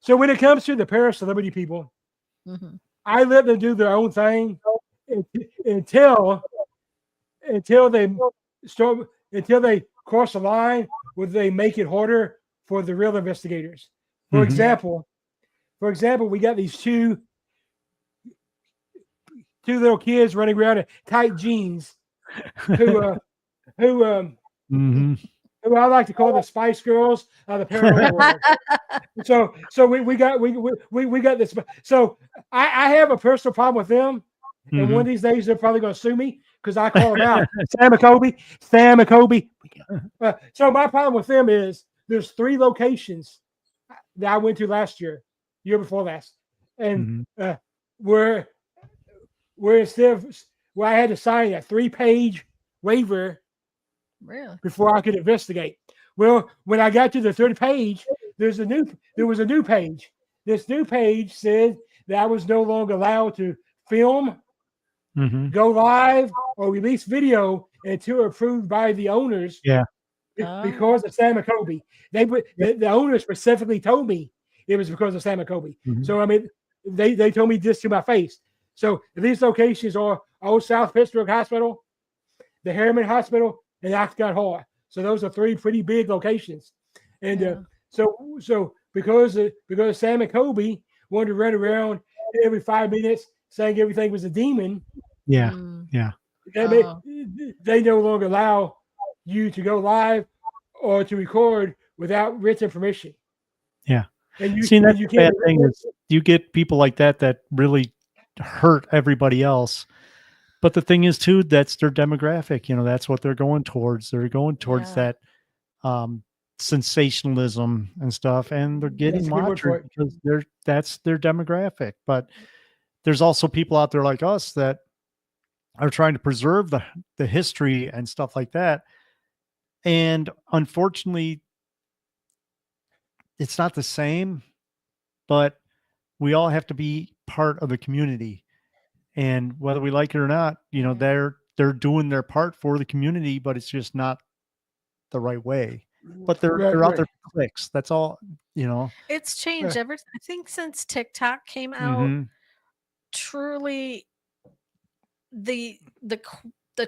A: So when it comes to the paracelebrity people, I let them do their own thing until they cross the line where they make it harder for the real investigators. For example, we got these two little kids running around in tight jeans who I like to call the Spice Girls of the paranormal world. So we got this. So I have a personal problem with them, and one of these days they're probably going to sue me because I call them out. Sam and Kobe. So my problem with them is there's 3 locations that I went to year before last, and where instead of where I had to sign a 3-page waiver.
B: Really?
A: Before I could investigate. Well, when I got to the 3rd page, there was a new page. This new page said that I was no longer allowed to film, go live, or release video until approved by the owners.
C: Yeah.
A: Because of Sam and Kobe. The owners specifically told me it was because of Sam and Kobe. So I mean, they told me this to my face. So these locations are Old South Pittsburgh Hospital, the Harriman Hospital, and Ascot Hall. So those are 3 pretty big locations. And so because Sam and Kobe wanted to run around every 5 minutes saying everything was a demon.
C: Yeah.
A: They no longer allow you to go live or to record without written permission.
C: Yeah.
A: And you
C: see, that's
A: you
C: the bad
A: can't
C: thing is you get people like that really hurt everybody else. But the thing is too, that's their demographic. That's what they're going towards. They're going towards
B: Yeah.
C: that sensationalism and stuff, and they're
A: That's
C: getting
A: a good word for
C: watchers
A: it.
C: because that's their demographic. But there's also people out there like us that are trying to preserve the history and stuff like that. And unfortunately, it's not the same, but we all have to be part of the community. And whether we like it or not, they're doing their part for the community, but it's just not the right way. But they're
A: Right,
C: out there
A: right.
C: for clicks. That's all,
B: It's changed
A: Right.
B: I think since TikTok came out,
C: Mhm.
B: truly the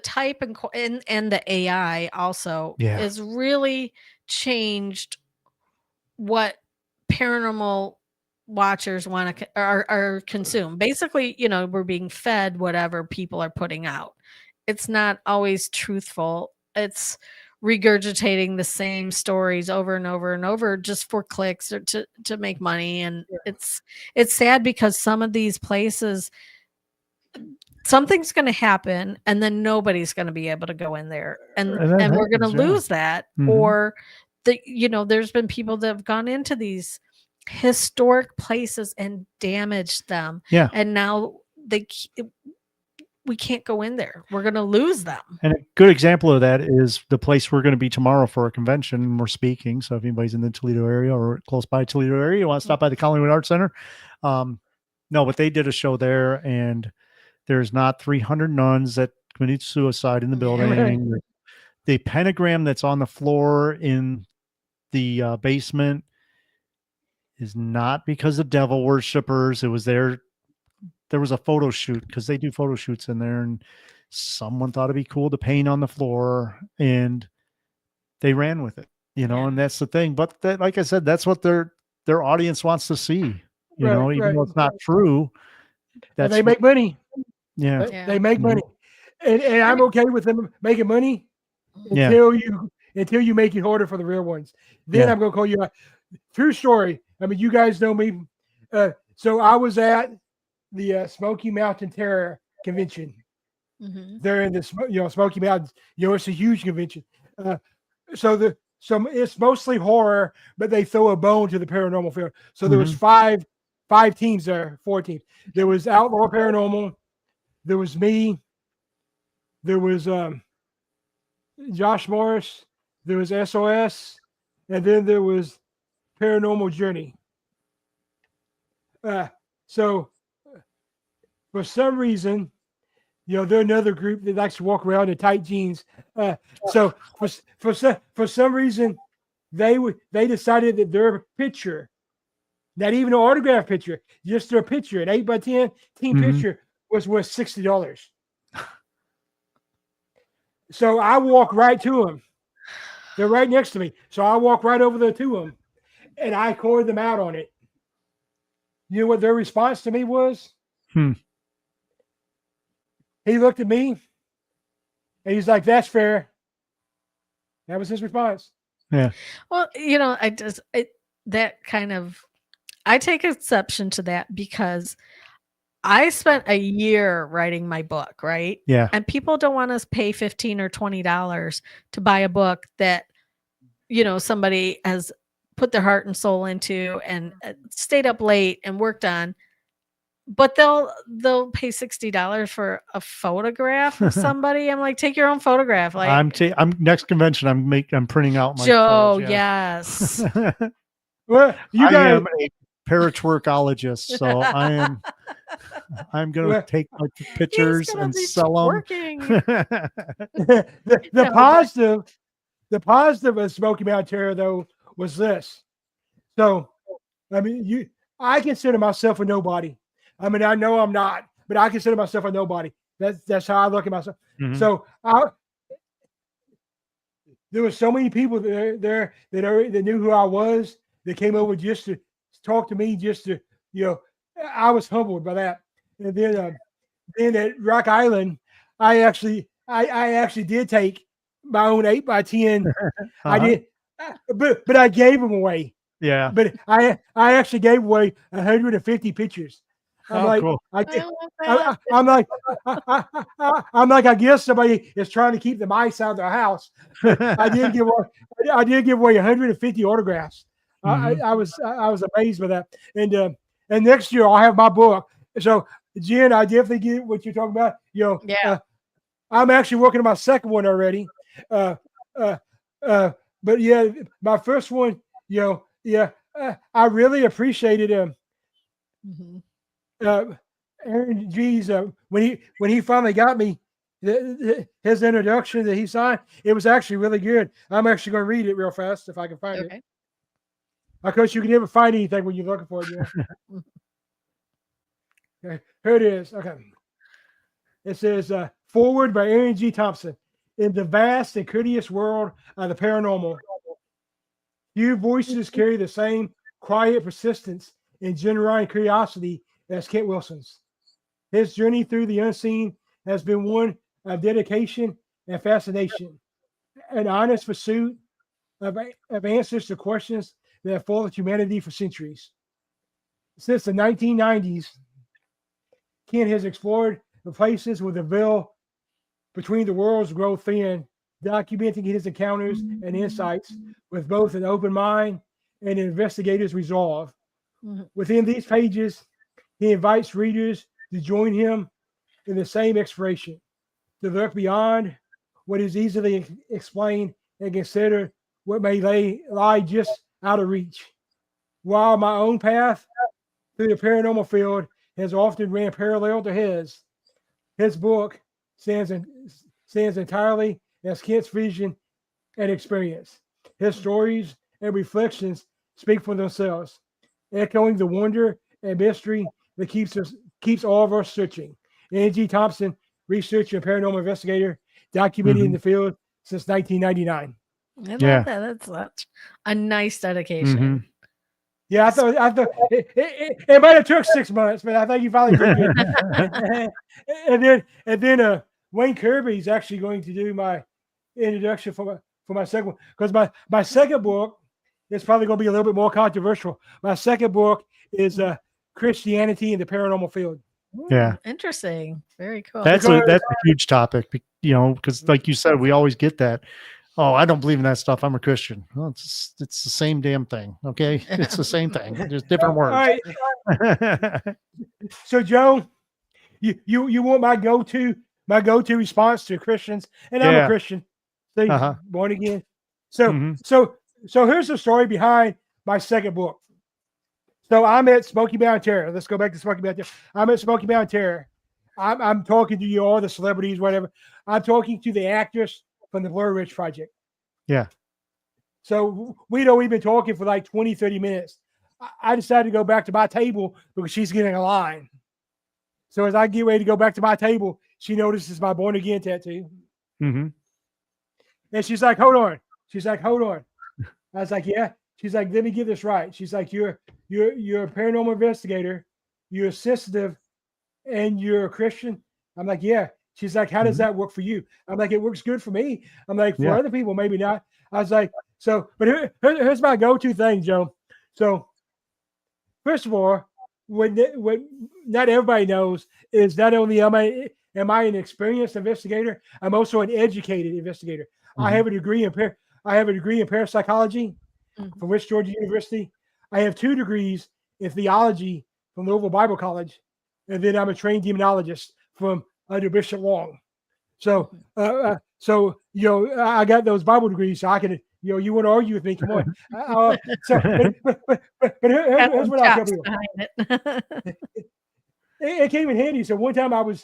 B: type and the AI also
C: Yeah.
B: is really changed what paranormal watchers want to are consume. Basically, we're being fed whatever people are putting out. It's not always truthful. It's regurgitating the same stories over and over and over just for clicks or to make money. And it's sad because some of these places, something's going to happen and then nobody's going to be able to go in there, and
C: And that
B: we're going to
C: happens, yeah.
B: lose that.
C: Mhm.
B: Or there's been people that have gone into these historic places and damaged them,
C: Yeah.
B: and now we can't go in there. We're going to lose them.
C: And a good example of that is the place we're going to be tomorrow for a convention, and we're speaking. So if anybody's in the Toledo area or close by Toledo area, you want to stop by the Collingwood Arts Center. No, but they did a show there, and there's not 300 nuns that committed suicide in the building.
A: Right.
C: The pentagram that's on the floor in the basement is not because of devil worshippers. It was there was a photo shoot because they do photo shoots in there, and someone thought it'd be cool to paint on the floor, and they ran with it,
B: Yeah.
C: and that's the thing. But that, like I said, that's what their audience wants to see,
A: Right,
C: even
A: right.
C: though it's not true.
A: And
C: That's
A: they make money.
C: yeah.
A: They make
C: Mhm.
A: money, and I'm okay with them making money
C: Yeah.
A: until you make it harder for the real ones. Then
C: Yeah.
A: I'm gonna call you out. True story. I mean, you guys know me. So I was at the Smoky Mountain Terror convention.
B: Mhm.
A: They're in the Smoky Mountains. It's a huge convention. So it's mostly horror, but they throw a bone to the paranormal field. So there was
C: Mhm.
A: five teams there, 4 teams. There was Outlaw Paranormal. There was me. There was Josh Morris. There was SOS, and then there was Paranormal Journey. So for some reason, they're another group that likes to walk around in tight jeans. So for some reason, they decided that their picture, not even an autograph picture, just their picture, an 8x10 team picture, was worth $60. So I walk right to them. They're right next to me. So I walk right over there to them, and I called them out on it. You know what their response to me was? He looked at me, and he's like, "That's fair." That was his response.
C: Yeah.
B: Well, I take exception to that because I spent a year writing my book, right?
C: Yeah.
B: And people don't want to pay $15 or $20 to buy a book that, somebody has put their heart and soul into and stayed up late and worked on. But they'll pay $60 for a photograph of somebody. I'm like, take your own photograph. Like,
C: I'm next convention. I'm printing out my
B: Joe.
C: photos, yeah.
B: Yes.
A: Well, you
C: I
A: guys,
C: am a paratwerkologist, so I'm gonna take my pictures
B: gonna
C: and
B: be
C: sell them.
A: the positive of Smoky Mountain Terror though was this. So, I mean, I consider myself a nobody. I mean, I know I'm not, but I consider myself a nobody. That's how I look at myself. So there were so many people there that knew who I was. That came over just to talk to me, just to I was humbled by that. And then at Rock Island, I actually did take my own 8x10. I did, but I gave them away.
C: Yeah.
A: But I actually gave away 150 pictures. I'm
C: Oh,
A: like,
C: cool.
B: I love that.
A: I'm like, I'm like, I guess somebody is trying to keep the mice out of their house. But I did give away, 150 autographs. I was amazed by that. And next year I'll have my book. So Jen, I definitely get what you're talking about.
B: Yeah.
A: I'm actually working on my second one already. Uh, uh, but yeah, my first one, I really appreciated
B: Mhm.
A: Aaron G's when he finally got me his introduction that he signed. It was actually really good. I'm actually going to read it real fast if I can find it.
B: Okay.
A: Of course, you can never find anything when you're looking for it. Okay, here it is. Okay, it says forward by Aaron G. Thompson. In the vast and courteous world of the paranormal, few voices carry the same quiet persistence and genuine curiosity as Kent Wilson's. His journey through the unseen has been one of dedication and fascination, an honest pursuit of answers to questions that have followed humanity for centuries. Since the 1990s, Kent has explored the places where the veil between the worlds grow thin, documenting his encounters and insights with both an open mind and an investigator's resolve.
B: Mhm.
A: Within these pages, he invites readers to join him in the same exploration, to look beyond what is easily explained and consider what may lie just out of reach. While my own path through the paranormal field has often ran parallel to his book stands entirely as Kent's vision and experience. His stories and reflections speak for themselves, echoing the wonder and mystery that keeps all of us searching. Angie Thompson, researcher and paranormal investigator, documented in the field since 1999.
B: I love
C: Yeah.
B: that. That's such a nice dedication.
A: Yeah, I thought it might have took 6 months, but I think you finally did good. and then Wayne Kirby is actually going to do my introduction for my second one, because my second book is probably going to be a little bit more controversial. My second book is Christianity in the paranormal field.
C: Yeah.
B: Interesting. Very cool.
C: That's a huge topic, because like you said, we always get that. Oh, I don't believe in that stuff. I'm a Christian. Well, it's the same damn thing. Okay, it's the same thing, just different words.
A: All right. So, Joe, you want my go-to response to Christians, and I'm a Christian, see, born again. So here's the story behind my second book. So I'm at Smoky Mountain Terror. Let's go back to Smoky Mountain Terror. I'm at Smoky Mountain Terror. I'm talking to you, all the celebrities, whatever. I'm talking to the actors from the Blur Ridge Project.
C: Yeah.
A: So we've been talking for like 20, 30 minutes. I decided to go back to my table because she's getting a line. So as I get ready to go back to my table, she notices my born again tattoo.
C: Mm-hmm.
A: And she's like, hold on. I was like, yeah. She's like, let me get this right. She's like, you're a paranormal investigator. You're sensitive and you're a Christian. I'm like, yeah. She's like, how does that work for you? I'm like, it works good for me. I'm like, for other people, maybe not. I was like, but here's my go-to thing, Joe. So first of all, what not everybody knows is not only am I an experienced investigator, I'm also an educated investigator. I have a degree in parapsychology from West Georgia University. I have 2 degrees in theology from Louisville Bible College, and then I'm a trained demonologist from under Bishop Long. So I got those Bible degrees, so I can, you want to argue with me? Come on. But here's what I'll tell people. It came in handy. So one time I was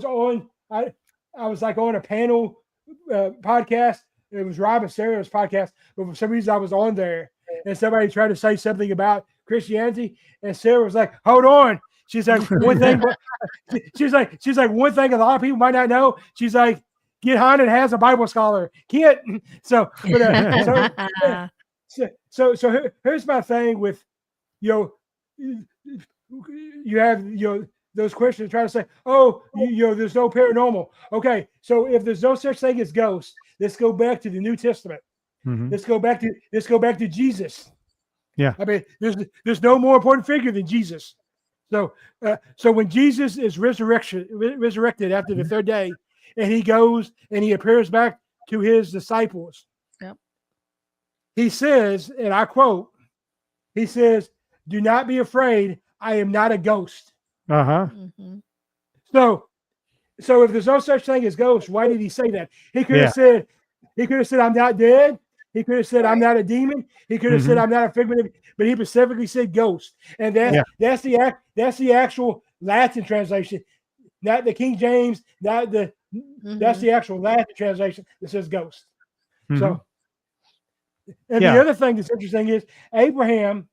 A: on a panel podcast. It was Rob and Sarah's podcast, but for some reason I was on there, and somebody tried to say something about Christianity, and Sarah was like, "Hold on." She's like, one thing. She's like, one thing a lot of people might not know. She's like, get Haunted has a Bible scholar. Kid. So here's my thing with, you have, those Christians trying to say, oh, there's no paranormal. Okay. So if there's no such thing as ghosts, let's go back to the New Testament. Let's go back to Jesus.
C: Yeah.
A: I mean, there's no more important figure than Jesus. So when Jesus is resurrected after the third day, and he goes and he appears back to his disciples,
B: Yep.
A: he says, and I quote, he says, "Do not be afraid. I am not a ghost."
C: Uh-huh.
B: Mhm.
A: So if there's no such thing as ghosts, why did he say that? He could
C: Yeah.
A: have said, I'm not dead. He could have said, I'm not a demon. He could have said,
C: Mhm.
A: I'm not a figment of, but he specifically said ghost. And that's the actual Latin translation, not the King James, not the that's
B: Mhm.
A: the actual Latin translation that says ghost.
C: Mhm.
A: So, and
C: Yeah.
A: the other thing that's interesting is Abraham,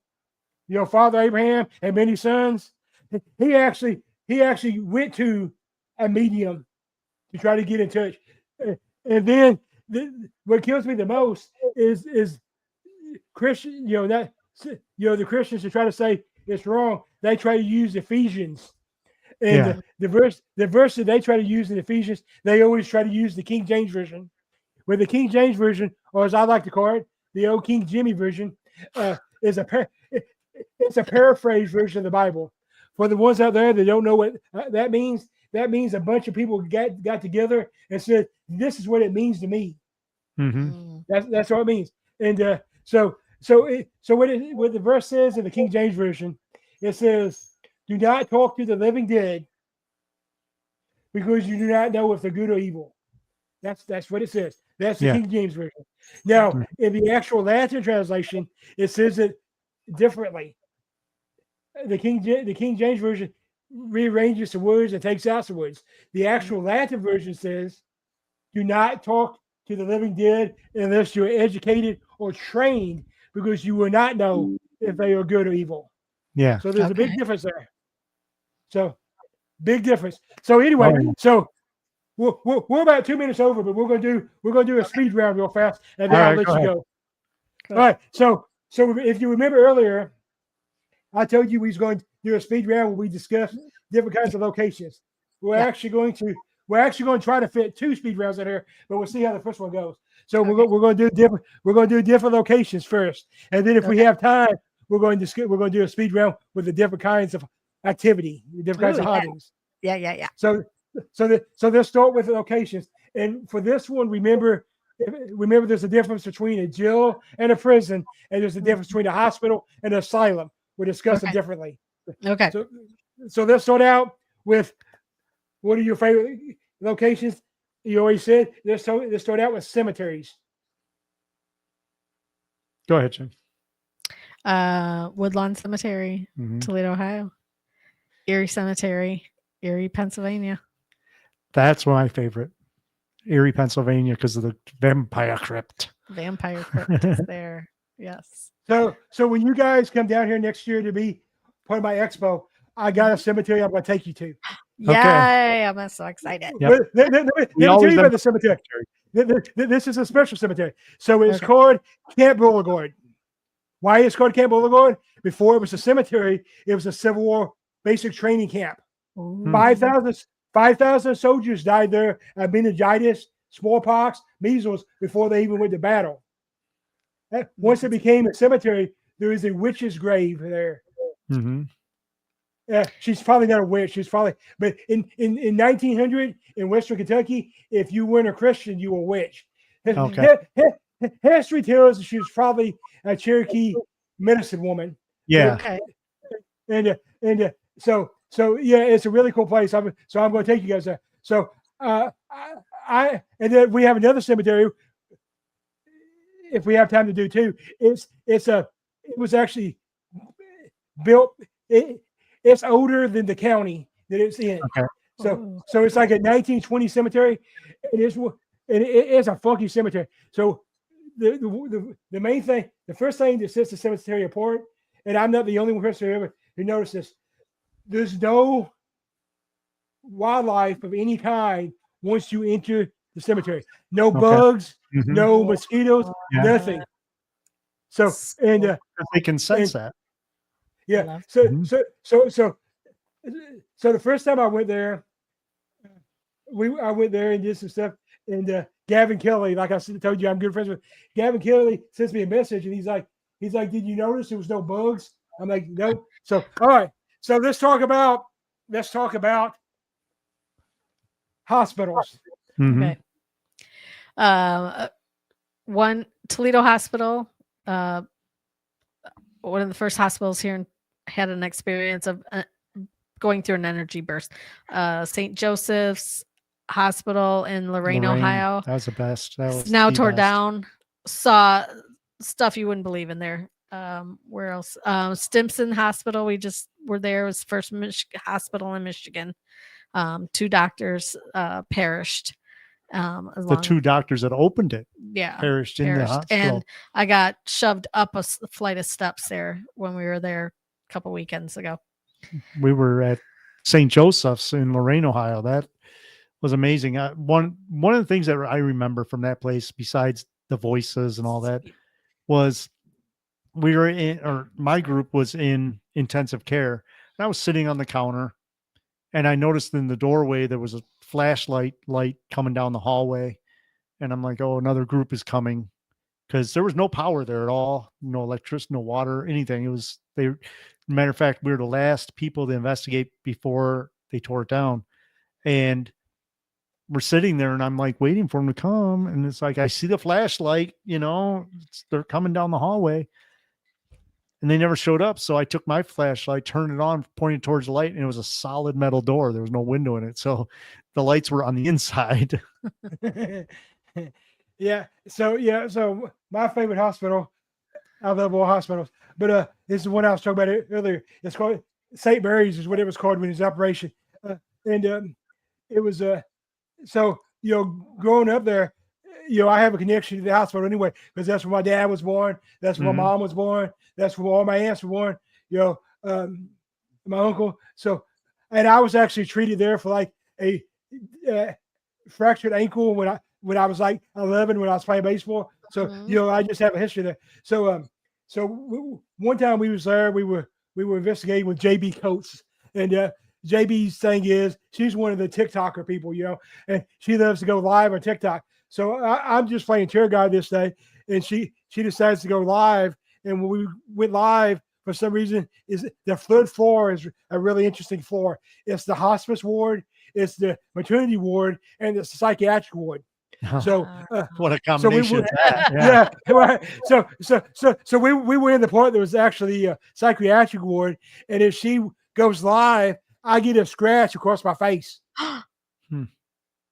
A: Father Abraham and many sons, he actually went to a medium to try to get in touch. And then what kills me the most is Christian, the Christians who try to say it's wrong. They try to use Ephesians, and
C: Yeah.
A: the verse that they try to use in Ephesians, they always try to use the King James version. Where the King James version, or as I like to call it, the old King Jimmy version, is it's a paraphrase version of the Bible. For the ones out there that don't know what that means a bunch of people got together and said, "This is what it means to me."
C: Mhm.
B: Mm.
A: That's what it means. And so what the verse says in the King James version, it says, "Do not talk to the living dead, because you do not know if they're good or evil." That's what it says. That's the
C: Yeah.
A: King James version. Now,
C: Mhm.
A: in the actual Latin translation, it says it differently. The King James version rearranges the words and takes out some words. The actual Latin version says, "Do not talk to the living dead unless you're educated or trained, because you will not know if they are good or evil."
C: Yeah.
A: So there's a
B: Okay.
A: big difference there. So big difference. So anyway,
C: Oh, yeah.
A: so we're about 2 minutes over, but we're gonna do a speed round real fast, and then
C: All
A: I'll
C: right,
A: let
C: go
A: you
C: ahead.
A: go. All right. So if you remember earlier, I told you we was going to do a speed round where we discussed different kinds of locations. We're
B: Yeah.
A: actually going to try to fit 2 speed rounds in here, but we'll see how the first one goes. So
B: Okay.
A: we're going to do different locations first, and then if we
B: Okay.
A: have time, we're going to do a speed round with the different kinds of activity, the different kinds
B: Ooh,
A: of
B: yeah.
A: hauntings.
B: Yeah.
A: So let's start with the locations. And for this one, remember there's a difference between a jail and a prison, and there's a difference between a hospital and an asylum. We'll discuss them
B: Okay.
A: differently.
B: Okay.
A: So let's start out with, what are your favorite locations? You already said let's start out with cemeteries.
C: Go ahead, Jim.
B: Woodlawn Cemetery,
C: Mhm.
B: Toledo, Ohio. Erie Cemetery, Erie, Pennsylvania.
C: That's my favorite. Erie, Pennsylvania, because of the vampire crypt.
B: Vampire Crypt is there. Yes.
A: So when you guys come down here next year to be part of my expo, I got a cemetery I'm going to take you to.
B: Yay! I'm so excited.
C: Yep.
A: Let me
C: We
A: tell
C: always
A: you
C: done
A: about the cemetery. This is a special cemetery. So it's called Camp Beauregard. Why it's called Camp Beauregard? Before it was a cemetery, it was a Civil War basic training camp.
B: Ooh.
A: 5,000 soldiers died there of meningitis, smallpox, measles before they even went to battle. Once it became a cemetery, there is a witch's grave there.
C: Mhm.
A: She's probably not a witch. She's probably, but in 1900 in Western Kentucky, if you weren't a Christian, you were a witch.
C: Okay.
A: History tells us she was probably a Cherokee medicine woman.
C: Yeah.
B: Okay.
A: And so yeah, it's a really cool place. I'm going to take you guys there. So I and then we have another cemetery, if we have time to do too. It was actually built. It's older than the county that it's in.
C: Okay.
A: So it's like a 1920 cemetery. It's a funky cemetery. So the main thing, the first thing that sets the cemetery apart, and I'm not the only one person who noticed this, there's no wildlife of any kind once you enter the cemetery. No bugs,
C: Mhm.
A: no mosquitoes,
C: Yeah.
A: nothing. So and
C: They can sense that.
A: yeah.
C: Mhm.
A: So the first time I went there, I went there and did some stuff. And Gavin Kelly, like I told you, I'm good friends with Gavin Kelly. Sends me a message, and he's like, did you notice there was no bugs? I'm like, no. So all right. So let's talk about hospitals.
C: Mhm.
B: Okay. One Toledo Hospital, one of the first hospitals here had an experience of going through an energy burst. St. Joseph's Hospital in Lorain, Ohio.
C: That was the best. That was
B: Now
C: the
B: tore
C: best.
B: down. Saw stuff you wouldn't believe in there. Where else? Stimson Hospital. We just were there. It was the first hospital in Michigan. 2 doctors perished.
C: The 2 doctors that opened it perished in the hospital.
B: And I got shoved up a flight of steps there when we were there a couple weekends ago.
C: We were at St. Joseph's in Lorain, Ohio. That was amazing. One of the things that I remember from that place, besides the voices and all that, was we were my group was in intensive care. And I was sitting on the counter, and I noticed in the doorway there was a flashlight light coming down the hallway, and I'm like, "Oh, another group is coming," because there was no power there at all, no electricity, no water, anything. It was matter of fact, we were the last people to investigate before they tore it down, and we're sitting there, and I'm like waiting for them to come, and it's like I see the flashlight, they're coming down the hallway. And they never showed up. So I took my flashlight, turned it on, pointed towards the light, and it was a solid metal door. There was no window in it. So the lights were on the inside.
A: Yeah. So my favorite hospital, I love all hospitals, but this is one I was talking about earlier. It's called St. Mary's, is what it was called when it was operation. And it was so growing up there, I have a connection to the hospital anyway, because that's where my dad was born. That's where my mom was born. That's where all my aunts were born, my uncle. So, and I was actually treated there for like a fractured ankle when I was like 11 when I was playing baseball. So, I just have a history there. So, one time we was there, we were investigating with JB Coates, and JB's thing is she's one of the TikToker people, and she loves to go live on TikTok. So I'm just playing tour guide this day, and she decides to go live. And when we went live, for some reason, is the third floor is a really interesting floor. It's the hospice ward, it's the maternity ward, and the psychiatric ward. So
C: what a combination!
A: Right. So we were in the part that was actually a psychiatric ward, and if she goes live, I get a scratch across my face.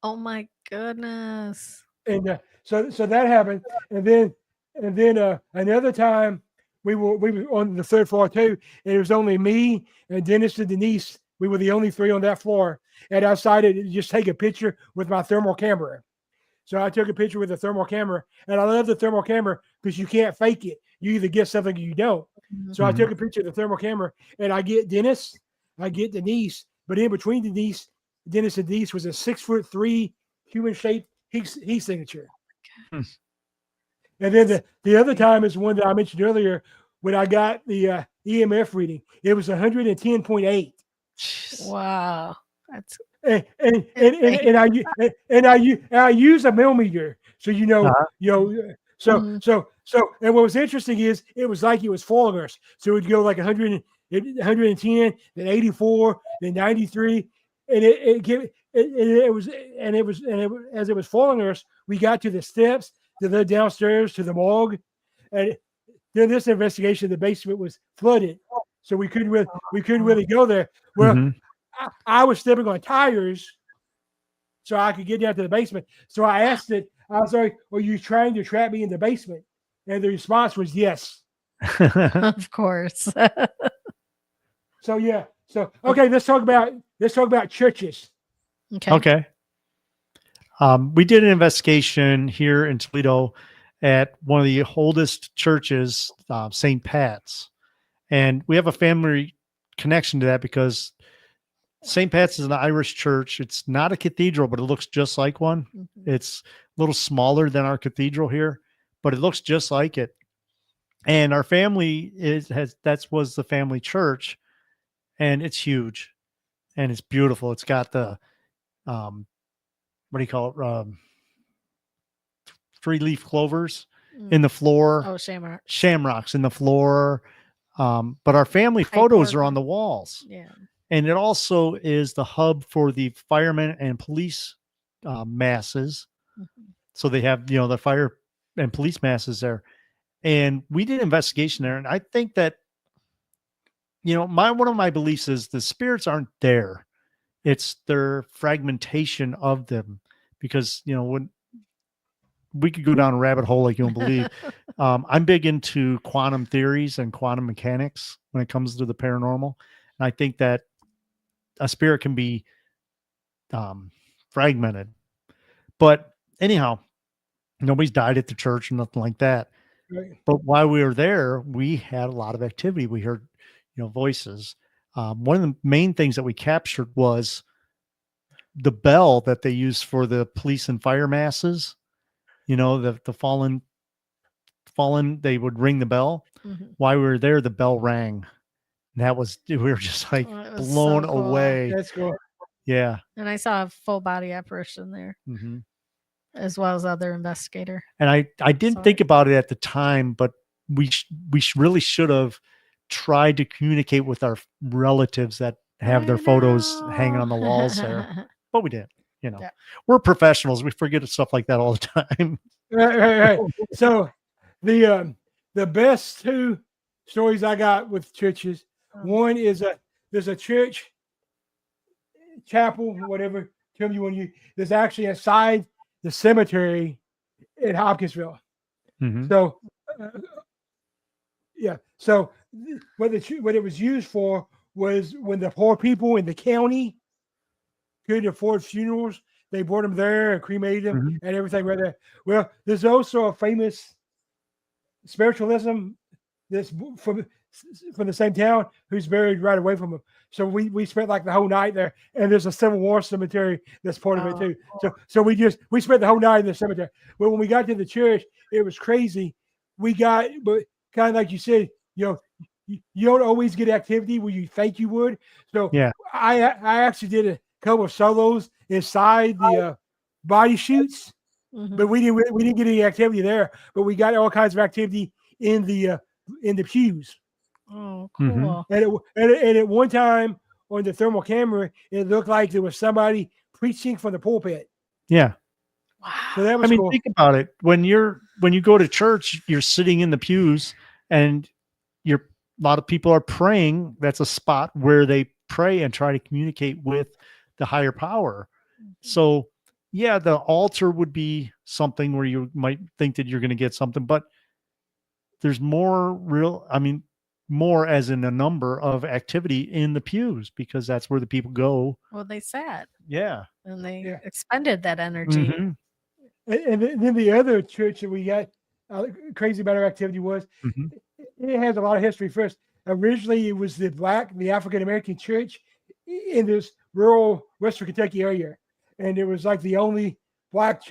B: Oh my goodness!
A: And so that happened, and then another time we were on the third floor too, and it was only me and Dennis and Denise. We were the only 3 on that floor, and I decided to just take a picture with my thermal camera. So I took a picture with a thermal camera, and I love the thermal camera because you can't fake it. You either get something or you don't. So I took a picture of the thermal camera, and I get Dennis, I get Denise, but in between Dennis and Denise was a 6'3" human-shaped heat signature. And then the other time is one that I mentioned earlier when I got the EMF reading. It was 110.8.
B: Wow, that's
A: and I use a millimeter, so so and what was interesting is it was like it was following us. So it would go like 100, 110, then 84, then 93, and it was as it was following us, we got to the steps, to the downstairs, to the morgue, and then this investigation, the basement was flooded, so we couldn't really go there. Well, I was stepping on tires so I could get down to the basement. So I asked it, I was like, "Are you trying to trap me in the basement?" And the response was yes.
B: Of course.
A: So yeah. So okay, let's talk about churches.
C: Okay. We did an investigation here in Toledo at one of the oldest churches, St. Pat's. And we have a family connection to that because St. Pat's is an Irish church. It's not a cathedral, but it looks just like one. It's a little smaller than our cathedral here, but it looks just like it. And our family that was the family church, and it's huge and it's beautiful. It's got the, what do you call it? 3-leaf clovers in the floor.
B: Oh, shamrocks.
C: Shamrocks in the floor. But our family
B: Pipe
C: photos are
B: organ.
C: on the walls.
B: Yeah.
C: And it also is the hub for the firemen and police masses.
B: Mhm.
C: So they have, the fire and police masses there. And we did an investigation there. And I think that, one of my beliefs is the spirits aren't there. It's their fragmentation of them. Because, when we could go down a rabbit hole like you don't believe. I'm big into quantum theories and quantum mechanics when it comes to the paranormal. And I think that a spirit can be fragmented. But anyhow, nobody's died at the church and nothing like that.
A: Right.
C: But while we were there, we had a lot of activity. We heard, voices. One of the main things that we captured was the bell that they used for the police and fire masses. The fallen, they would ring the bell.
B: Mhm.
C: While we were there, the bell rang. And we were just like
B: Oh, it was
C: blown
B: so cool.
C: away.
A: That's cool.
C: Yeah.
B: And I saw a full body apparition there,
C: Mm-hmm.
B: as well as other investigator.
C: And I didn't
B: Sorry.
C: think about it at the time, but we really should have tried to communicate with our relatives that have their photos hanging on the walls there, but we didn't.
B: Yeah.
C: We're professionals. We forget stuff like that all the time.
A: Right. So the best two stories I got with churches. One is there's a church, chapel, whatever term you want to use. There's actually inside the cemetery in Hopkinsville.
C: Mhm.
A: So yeah. So what it was used for was when the poor people in the county couldn't afford funerals, they brought them there and cremated them
C: Mhm.
A: and everything right there. Well, there's also a famous spiritualism that's from the same town who's buried right away from them. So we spent like the whole night there, and there's a Civil War cemetery that's part of it too. So we spent the whole night in the cemetery. Well, when we got to the church, it was crazy. But kind of like you said, you don't always get activity where you think you would. So
C: Yeah.
A: I actually did a couple of solos inside the body shoots, but we didn't get any activity there. But we got all kinds of activity in the pews.
B: Oh, cool.
C: Mhm.
A: And at one time on the thermal camera, it looked like there was somebody preaching from the pulpit.
C: Yeah.
B: Wow.
A: So that was cool.
C: Think about it. When you go to church, you're sitting in the pews and a lot of people are praying. That's a spot where they pray and try to communicate with the higher power. So yeah, the altar would be something where you might think that you're going to get something, but there's more as in a number of activity in the pews because that's where the people go.
B: Well, they sat
C: Yeah.
B: and they expended that energy.
C: Mhm.
A: And then the other church that we got crazy about our activity was
C: Mhm.
A: it has a lot of history. First, originally it was the African American church in this rural Western Kentucky area, and it was like the only black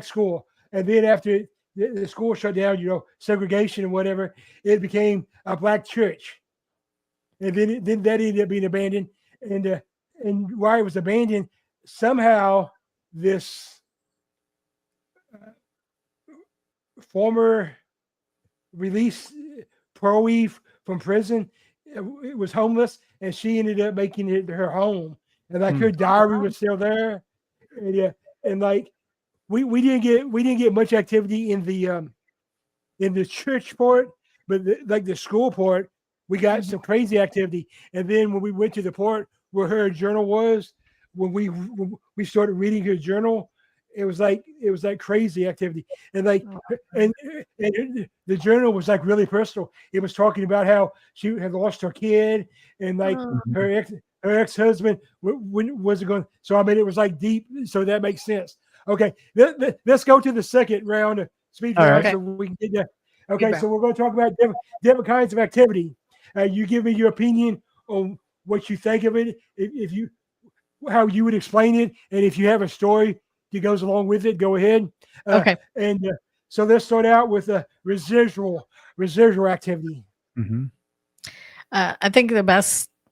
A: school. And then after the school shut down, segregation and whatever, it became a black church, and then that ended up being abandoned. And why it was abandoned, somehow this former released pro from prison, it was homeless, and she ended up making it her home. And like her diary was still there. And yeah, and like we didn't get much activity in the church part, but like the school part, we got some crazy activity. And then when we went to the part where her journal was, when we started reading her journal, it was like crazy activity. And like and the journal was like really personal. It was talking about how she had lost her kid, and like her ex-husband wasn't going. So I mean, it was like deep. So that makes sense. Okay, let's go to the second round of speed round,
B: right.
A: so we can get that. Okay, so we're going to talk about different kinds of activity. You give me your opinion on what you think of it, how you would explain it, and if you have a story that goes along with it, go ahead.
B: Okay.
A: And so let's start out with residual activity.
C: Mhm.
B: I think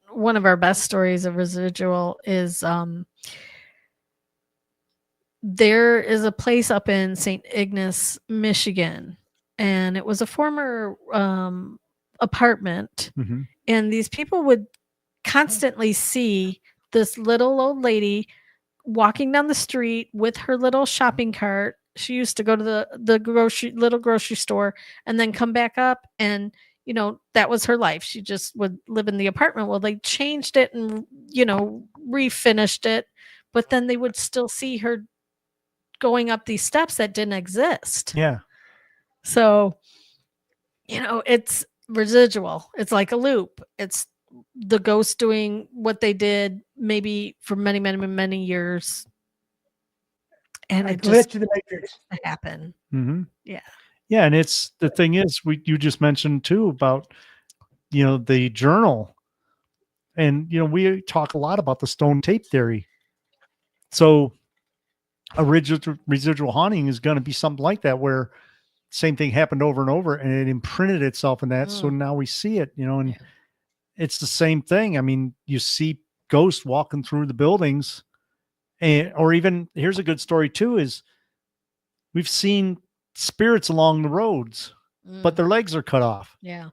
B: one of our best stories of residual is there is a place up in St. Ignace, Michigan, and it was a former apartment,
C: Mm-hmm.
B: and these people would constantly see this little old lady walking down the street with her little shopping cart. She used to go to the little grocery store and then come back up, and that was her life. She just would live in the apartment. Well, they changed it and refinished it, but then they would still see her going up these steps that didn't exist.
C: Yeah.
B: So, it's residual. It's like a loop. It's the ghost doing what they did maybe for many, many, many years. And it just
A: to the matrix.
B: happened.
C: Mm-hmm.
B: Yeah.
C: Yeah. And it's the thing is, you just mentioned too about, the journal. And, we talk a lot about the stone tape theory. So a residual haunting is going to be something like that, where same thing happened over and over and it imprinted itself in that. So now we see it, and it's the same thing. I mean, you see ghosts walking through the buildings, or even, here's a good story too, is we've seen spirits along the roads, but their legs are cut off.
B: Yeah.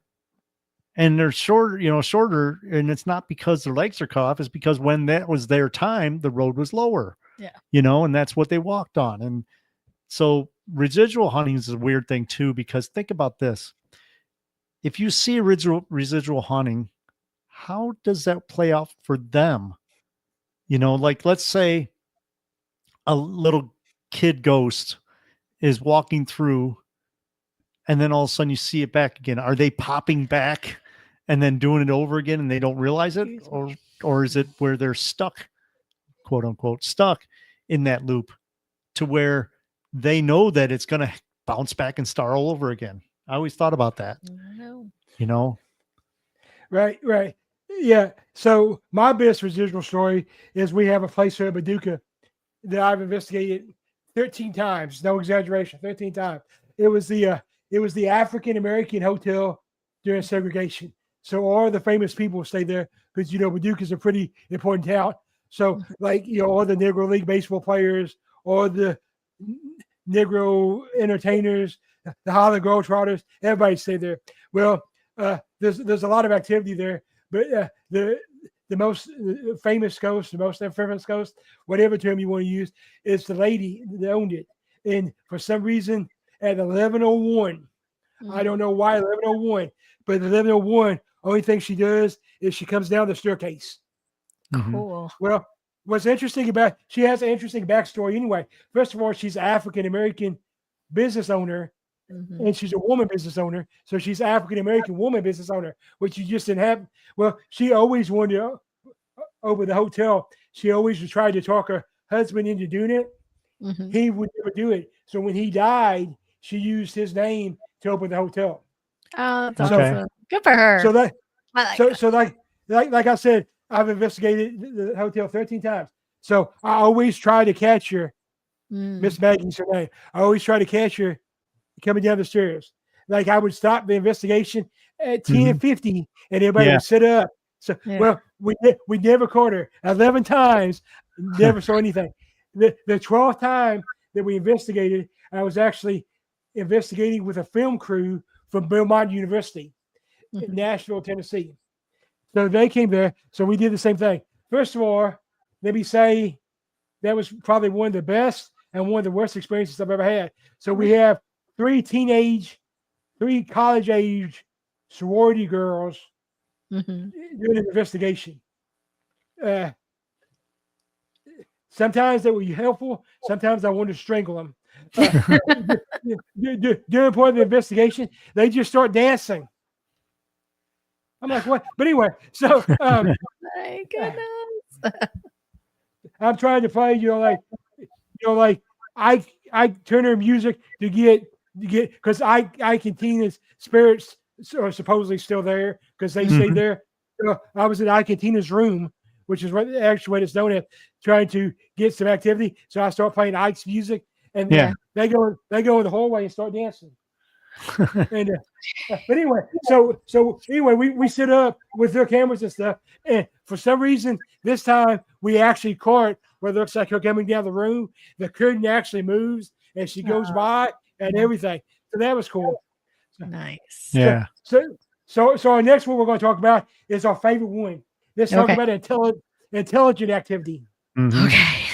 C: And they're shorter. And it's not because their legs are cut off. It's because when that was their time, the road was lower.
B: Yeah.
C: And that's what they walked on. And so residual hunting is a weird thing too, because think about this. If you see residual hunting, how does that play out for them? Like, let's say a little kid ghost is walking through and then all of a sudden you see it back again. Are they popping back and then doing it over again and they don't realize it? Or is it where they're stuck, quote unquote, stuck in that loop to where they know that it's going to bounce back and start all over again? I always thought about that.
A: Right. Yeah. So my best residual story is we have a place here in Paducah that I've investigated 13 times. No exaggeration, 13 times. It was the African American hotel during segregation. So all the famous people stay there because Paducah is a pretty important town. So all the Negro League baseball players, all the Negro entertainers, the Harlem Globetrotters, everybody stay there. Well, there's a lot of activity there, but the most famous ghost, the most infamous ghost, whatever term you want to use, is the lady that owned it. And for some reason, at 11:01, I don't know why 11:01, but 11:01, only thing she does is she comes down the staircase.
B: Cool.
A: Well, what's interesting about, she has an interesting backstory anyway. First of all, she's an African American business owner, and she's a woman business owner. So she's an African American woman business owner, which you just didn't have. Well, she always wanted to open the hotel. She always tried to talk her husband into doing it. He would never do it. So when he died, she used his name to open the hotel.
B: Oh, that's awesome. Good for her.
A: So like I said, I've investigated the hotel 13 times. So I always try to catch her. Miss Maggie's her name. I always try to catch her coming down the stairs. Like I would stop the investigation at 10:50 and everybody would sit up. So well, we never caught her. 11 times, never saw anything. The 12th time that we investigated, I was actually investigating with a film crew from Belmont University in Nashville, Tennessee. So they came there. So we did the same thing. First of all, let me say that was probably one of the best and one of the worst experiences I've ever had. So we have three college age sorority girls doing an investigation. Sometimes they were helpful. Sometimes I wanted to strangle them. During part of the investigation, they just start dancing. I'm like, what? But anyway, so
B: my goodness.
A: I'm trying to find, like I turn her music to get because Ike and Tina's spirits are supposedly still there because they stay there. So I was in Ike and Tina's room, which is what it's known as, trying to get some activity. So I start playing Ike's music, and they go in the hallway and start dancing. And but anyway, so anyway, we sit up with their cameras and stuff, and for some reason this time we actually caught where it looks like her coming down the room. The curtain actually moves, and she goes by and everything. So that was cool.
B: Nice.
C: Yeah.
A: So our next one we're going to talk about is our favorite one. Let's talk
B: Okay.
A: about intelligent activity.
C: Mhm.
B: Okay.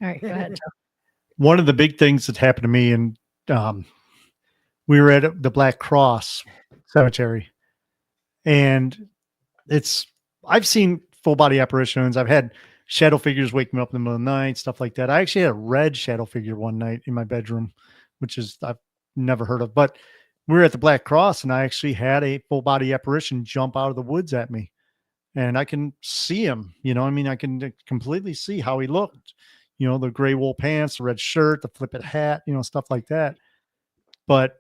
B: All right. Go ahead, Joe.
C: One of the big things that happened to me, and we were at the Black Cross Cemetery, and I've seen full body apparitions. I've had shadow figures wake me up in the middle of the night, stuff like that. I actually had a red shadow figure one night in my bedroom, which is I've never heard of. But we were at the Black Cross, and I actually had a full body apparition jump out of the woods at me, and I can see him. I can completely see how he looked. The gray wool pants, the red shirt, the flipped hat, stuff like that. But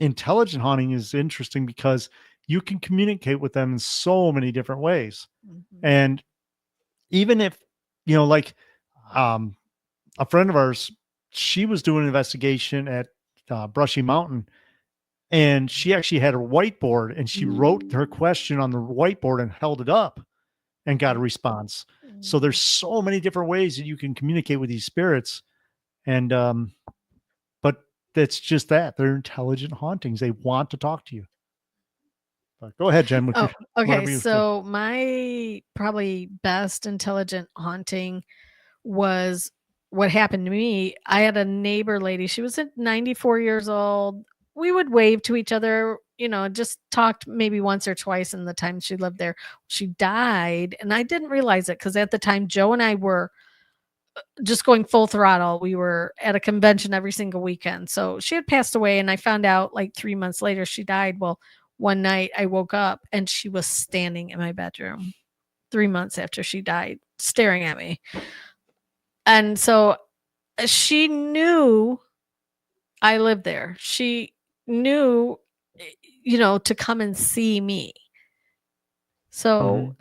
C: intelligent haunting is interesting because you can communicate with them in so many different ways. And even if, like a friend of ours, she was doing an investigation at Brushy Mountain, and she actually had her whiteboard and she wrote her question on the whiteboard and held it up and got a response. So there's so many different ways that you can communicate with these spirits. And, but it's just that they're intelligent hauntings. They want to talk to you. But go ahead, Jen.
B: Oh, okay.
C: whatever you think.
B: So my probably best intelligent haunting was what happened to me. I had a neighbor lady. She was at 94 years old. We would wave to each other, just talked maybe once or twice in the time she lived there. She died, and I didn't realize it because at the time Joe and I were just going full throttle. We were at a convention every single weekend. So she had passed away, and I found out like 3 months later she died. Well, one night I woke up and she was standing in my bedroom 3 months after she died, staring at me. And so she knew I lived there. She knew, to come and see me. So,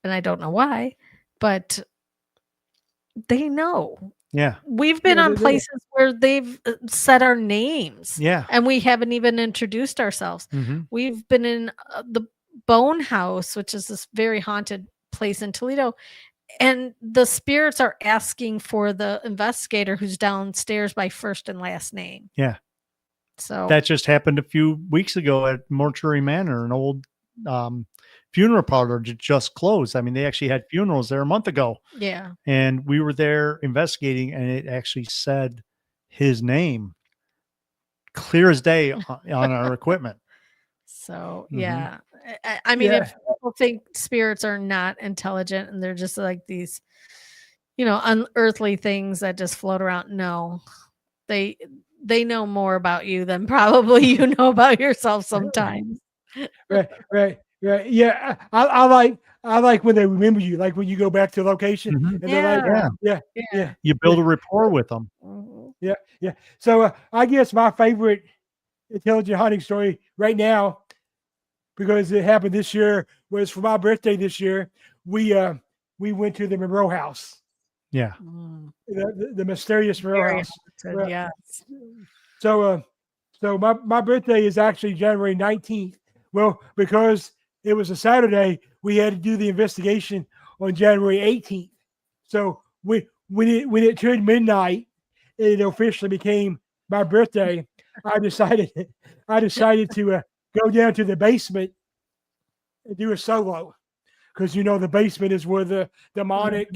B: and I don't know why, but they know.
C: Yeah.
B: We've been on places where they've said our names.
C: Yeah.
B: And we haven't even introduced ourselves. We've been in the Bone House, which is this very haunted place in Toledo. And the spirits are asking for the investigator who's downstairs by first and last name.
C: Yeah.
B: So
C: that just happened a few weeks ago at Mortuary Manor, an old funeral parlor just closed. I mean, they actually had funerals there a month ago.
B: Yeah.
C: And we were there investigating, and it actually said his name clear as day on our equipment.
B: So, yeah. I mean, if people think spirits are not intelligent and they're just like these, unearthly things that just float around, no, they know more about you than probably you know about yourself sometimes.
A: Right. Yeah, I like when they remember you, like when you go back to a location and they're like, yeah.
C: You build a rapport with them.
A: Yeah. So I guess my favorite intelligent haunting story right now, because it happened this year, was for my birthday this year. We went to the Monroe House.
C: Yeah.
A: The mysterious Monroe House.
B: Yeah.
A: So my birthday is actually January 19th. Well, because it was a Saturday, we had to do the investigation on January 18th. So when it turned midnight, it officially became my birthday. I decided to go down to the basement and do a solo, because the basement is where the demonic,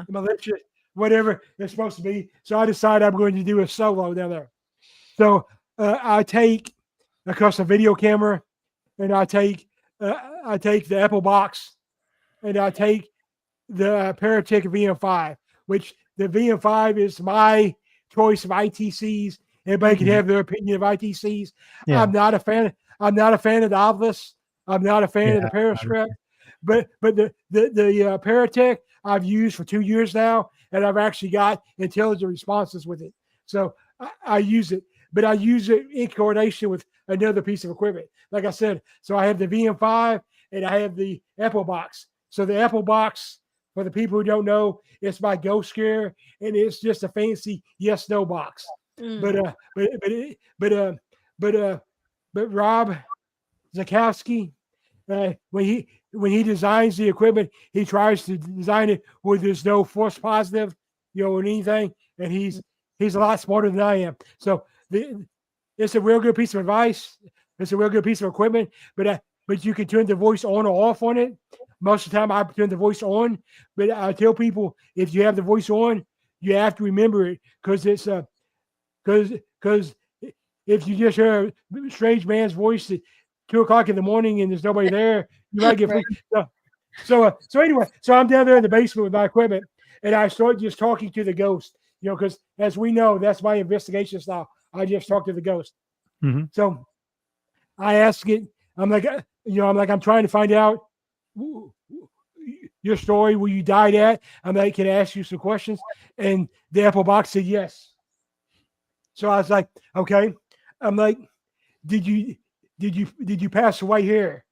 A: malicious, whatever it's supposed to be. So I decided I'm going to do a solo down there. So I take, of course, a video camera, and I take the Apple box, and I take the Paratech VM5, which the VM5 is my choice of ITCs. Everybody can have their opinion of ITCs. Yeah. I'm not a fan of the Obelisk. I'm not a fan of the Periscope. But the Paratech I've used for 2 years now, and I've actually got intelligent responses with it. So I use it, but I use it in coordination with another piece of equipment. Like I said, so I have the VM5 and I have the Apple box. So the Apple box, for the people who don't know, it's my Ghost Scare, and it's just a fancy yes/no box. But Rob Zakowski, when he designs the equipment, he tries to design it where there's no false positive, or anything. And he's a lot smarter than I am. So it's a real good piece of advice. It's a real good piece of equipment, but you can turn the voice on or off on it. Most of the time, I turn the voice on, but I tell people if you have the voice on, you have to remember it because it's because if you just hear a strange man's voice at 2 o'clock in the morning and there's nobody there, you might get
B: Right.
A: freaked. So anyway, so I'm down there in the basement with my equipment, and I start just talking to the ghost. Because as we know, that's my investigation style. I just talk to the ghost.
C: Mhm.
A: So I ask it. I'm like, I'm trying to find out your story, where you died at. I'm like, can I ask you some questions? And the apple box said yes. So I was like, okay. I'm like, did you pass away here?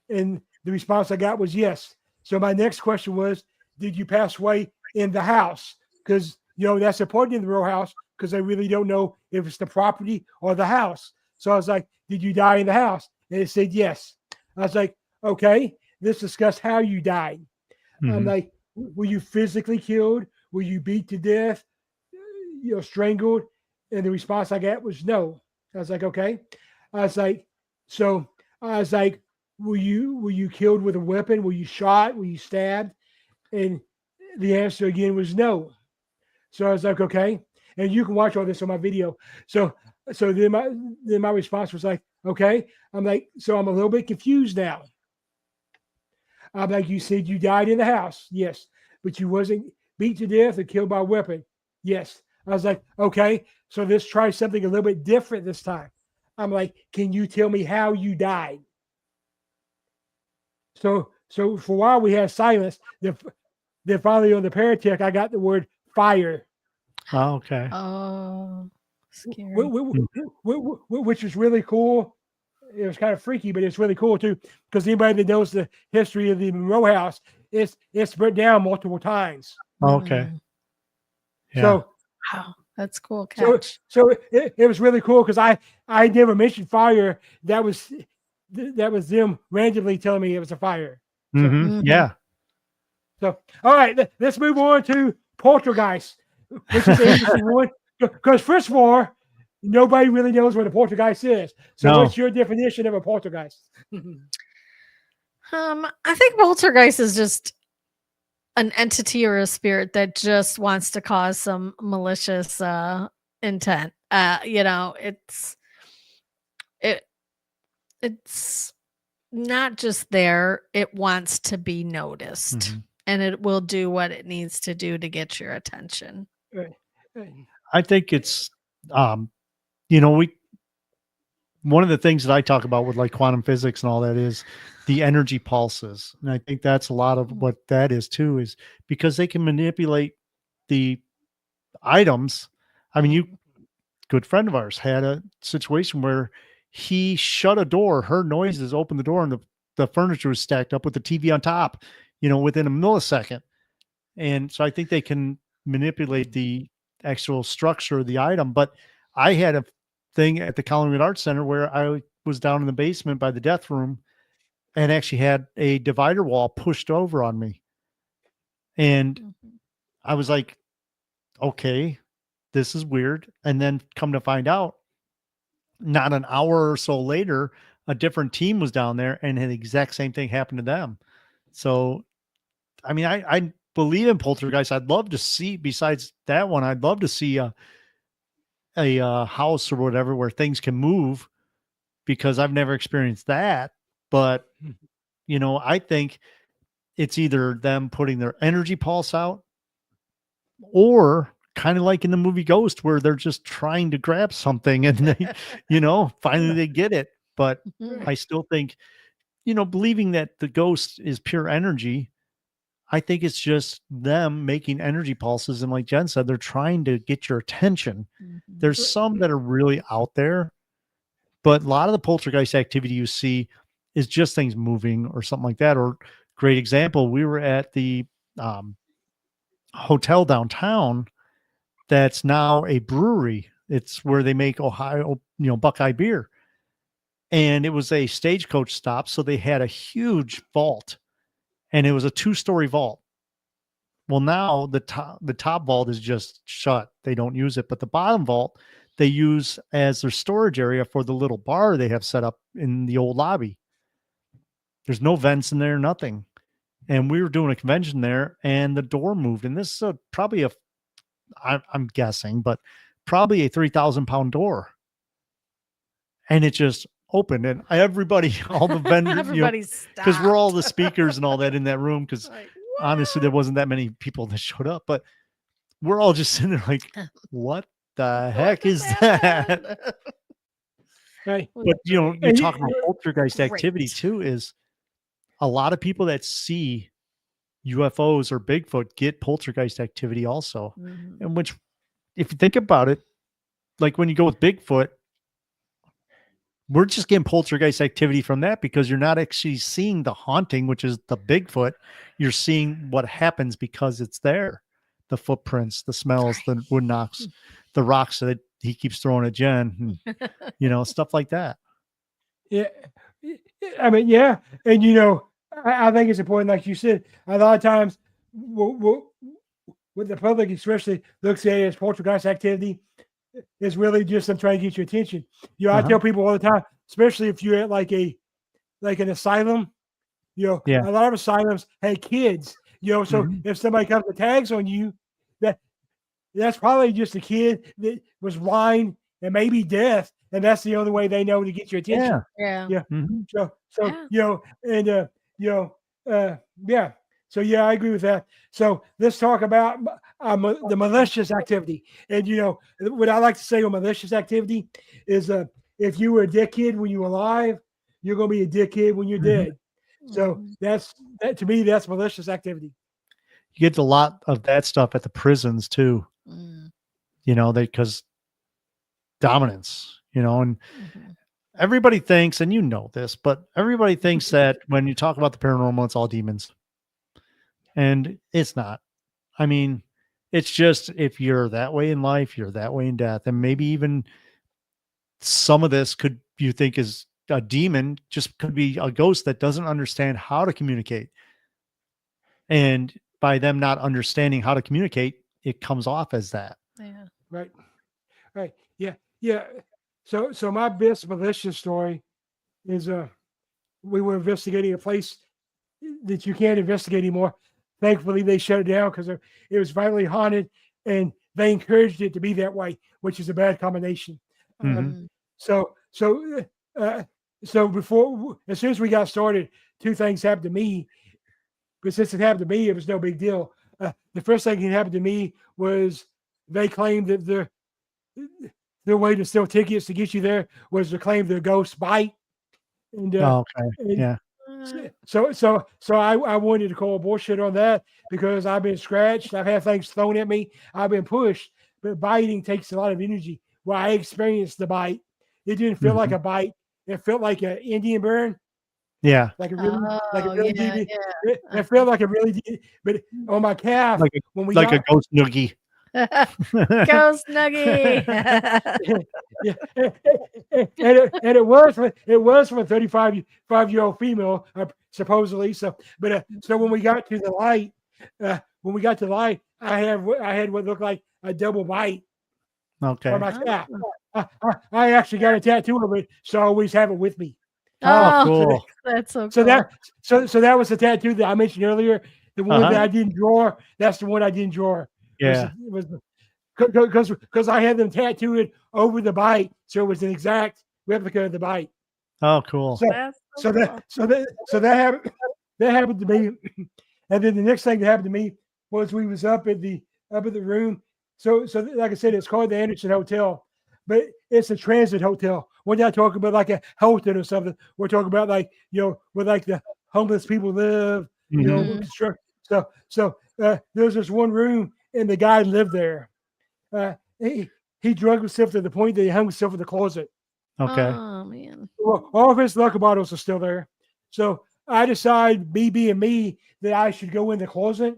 A: And the response I got was yes. So my next question was, did you pass away in the house? Because that's important in the real house, because they really don't know if it's the property or the house. So I was like, did you die in the house? And it said yes. I was like, okay, let's discuss how you died. I'm
C: Mhm.
A: like, were you physically killed? Were you beat to death? Strangled? And the response I got was no. I was like, okay. I was like, so I was like, were you killed with a weapon? Were you shot? Were you stabbed? And the answer again was no. So I was like, okay. And you can watch all this on my video. So then my response was like, okay. I'm like, so I'm a little bit confused now. I'm like, you said you died in the house. Yes. But you wasn't beat to death or killed by a weapon. Yes. I was like, okay. So let's try something a little bit different this time. I'm like, can you tell me how you died? So for a while we had silence. Then finally on the paratech, I got the word fire,
C: Oh, okay.
B: Oh, scary.
A: which is really cool. It was kind of freaky, but it's really cool too, because anybody that knows the history of the Monroe House, it's burnt down multiple times.
C: Okay.
B: Mm.
C: Yeah.
A: So
B: Wow, that's cool
A: so
B: catch.
A: so it was really cool because I never mentioned fire. That was them randomly telling me it was a fire.
C: Mhm.
B: Mhm.
C: Yeah.
A: So all right, let's move on to poltergeist, which is an interesting one. Because first of all, nobody really knows what a poltergeist is. So
C: No.
A: what's your definition of a poltergeist?
B: I think poltergeist is just an entity or a spirit that just wants to cause some malicious intent. It it's not just there, it wants to be noticed.
C: Mhm.
B: And it will do what it needs to do to get your attention.
C: I think it's, we one of the things that I talk about with like quantum physics and all that is the energy pulses. And I think that's a lot of what that is too, is because they can manipulate the items. I mean, good friend of ours had a situation where he shut a door, heard noises, opened the door, and the furniture was stacked up with the TV on top, within a millisecond. And so I think they can manipulate the actual structure of the item. But I had a thing at the Collingwood Arts Center where I was down in the basement by the death room and actually had a divider wall pushed over on me. And
B: Mhm.
C: I was like, okay, this is weird. And then come to find out, not an hour or so later, a different team was down there and the exact same thing happened to them. So, I mean, I believe in poltergeist. I'd love to see, besides that one, I'd love to see a house or whatever where things can move, because I've never experienced that. But, I think it's either them putting their energy pulse out, or kind of like in the movie Ghost, where they're just trying to grab something and they, finally they get it. But
B: Mhm.
C: I still think, believing that the ghost is pure energy, I think it's just them making energy pulses. And like Jen said, they're trying to get your attention.
B: Mhm.
C: There's some that are really out there, but a lot of the poltergeist activity you see is just things moving or something like that. Or great example, we were at the um, hotel downtown that's now a brewery. It's where they make Ohio, Buckeye beer. And it was a stagecoach stop. So they had a huge vault, and it was a 2-story vault. Well, now the top vault is just shut. They don't use it. But the bottom vault, they use as their storage area for the little bar they have set up in the old lobby. There's no vents in there, nothing. And we were doing a convention there, and the door moved. And this is probably I'm guessing, but probably a 3,000-pound door. And it just opened, and everybody, all the vendors,
B: Everybody's
C: because we're all the
B: stopped.
C: speakers and all that in that room. Because
B: Like,
C: honestly, there wasn't that many people that showed up, but we're all just sitting there like, what the heck
B: what
C: is
B: just
C: that?
B: happened?
A: Right.
C: But you
A: And
C: talk about poltergeist
B: Great.
C: activity too. Is a lot of people that see UFOs or Bigfoot get poltergeist activity also.
B: Mhm.
C: And which, if you think about it, like when you go with Bigfoot, we're just getting poltergeist activity from that because you're not actually seeing the haunting, which is the Bigfoot. You're seeing what happens because it's there. The footprints, the smells, the wood knocks, the rocks that he keeps throwing at Jen, and, stuff like that.
A: Yeah. I mean, yeah. And, I think it's important, like you said, a lot of times what the public especially looks at as poltergeist activity is really just them trying to get your attention. I tell people all the time, especially if you're at like an asylum,
C: Yeah.
A: a lot of asylums had kids, so if somebody comes and tags on you, that's probably just a kid that was blind and maybe deaf, and that's the only way they know to get your attention.
B: Yeah.
A: Yeah.
C: Mhm.
A: So yeah. So yeah, I agree with that. So let's talk about the malicious activity. And what I like to say on malicious activity is if you were a dickhead when you were alive, you're gonna be a dickhead when you're dead. So that to me, that's malicious activity.
C: You get a lot of that stuff at the prisons too.
B: Mm.
C: Because dominance, and everybody thinks, and this, but everybody thinks that when you talk about the paranormal, it's all demons. And it's not. I mean, it's just if you're that way in life, you're that way in death. And maybe even some of this you think is a demon, just could be a ghost that doesn't understand how to communicate. And by them not understanding how to communicate, it comes off as that.
B: Yeah.
A: Right. Yeah. So my best malicious story is we were investigating a place that you can't investigate anymore. Thankfully, they shut it down because it was violently haunted, and they encouraged it to be that way, which is a bad combination. So before, as soon as we got started, two things happened to me. But since it happened to me, it was no big deal. The first thing that happened to me was they claimed that their way to sell tickets to get you there was to claim the ghost bite. And
C: yeah.
A: So I wanted to call bullshit on that because I've been scratched, I've had things thrown at me, I've been pushed, but biting takes a lot of energy. Well, I experienced the bite. It didn't feel like a bite. It felt like an Indian burn.
C: Yeah.
A: Like a really deep.
B: Yeah.
A: It felt like a really deep, but on my calf, when we
C: like
A: got,
C: a ghost noogie.
B: Ghost nuggie.
A: and it was from a 35-year-old female, supposedly. So when we got to the light, I had what looked like a double bite.
C: Okay.
A: On my calf. I actually got a tattoo of it, so I always have it with me.
B: Oh,
C: cool.
B: That's so cool.
A: So that was the tattoo that I mentioned earlier. The one that I didn't draw. That's the one I didn't draw.
C: Yeah.
A: Because I had them tattooed over the bite, so it was an exact replica of the bite.
C: Oh, cool.
A: So that happened to me, and then the next thing that happened to me was we was up at the room. So like I said, it's called the Anderson Hotel, but it's a transit hotel. We're not talking about like a Hilton or something. We're talking about like where like the homeless people live. So there's this one room, and the guy lived there. He drugged himself to the point that he hung himself in the closet.
C: Okay.
B: Oh man.
A: Well, all of his liquor bottles are still there. So I decided, me being me, that I should go in the closet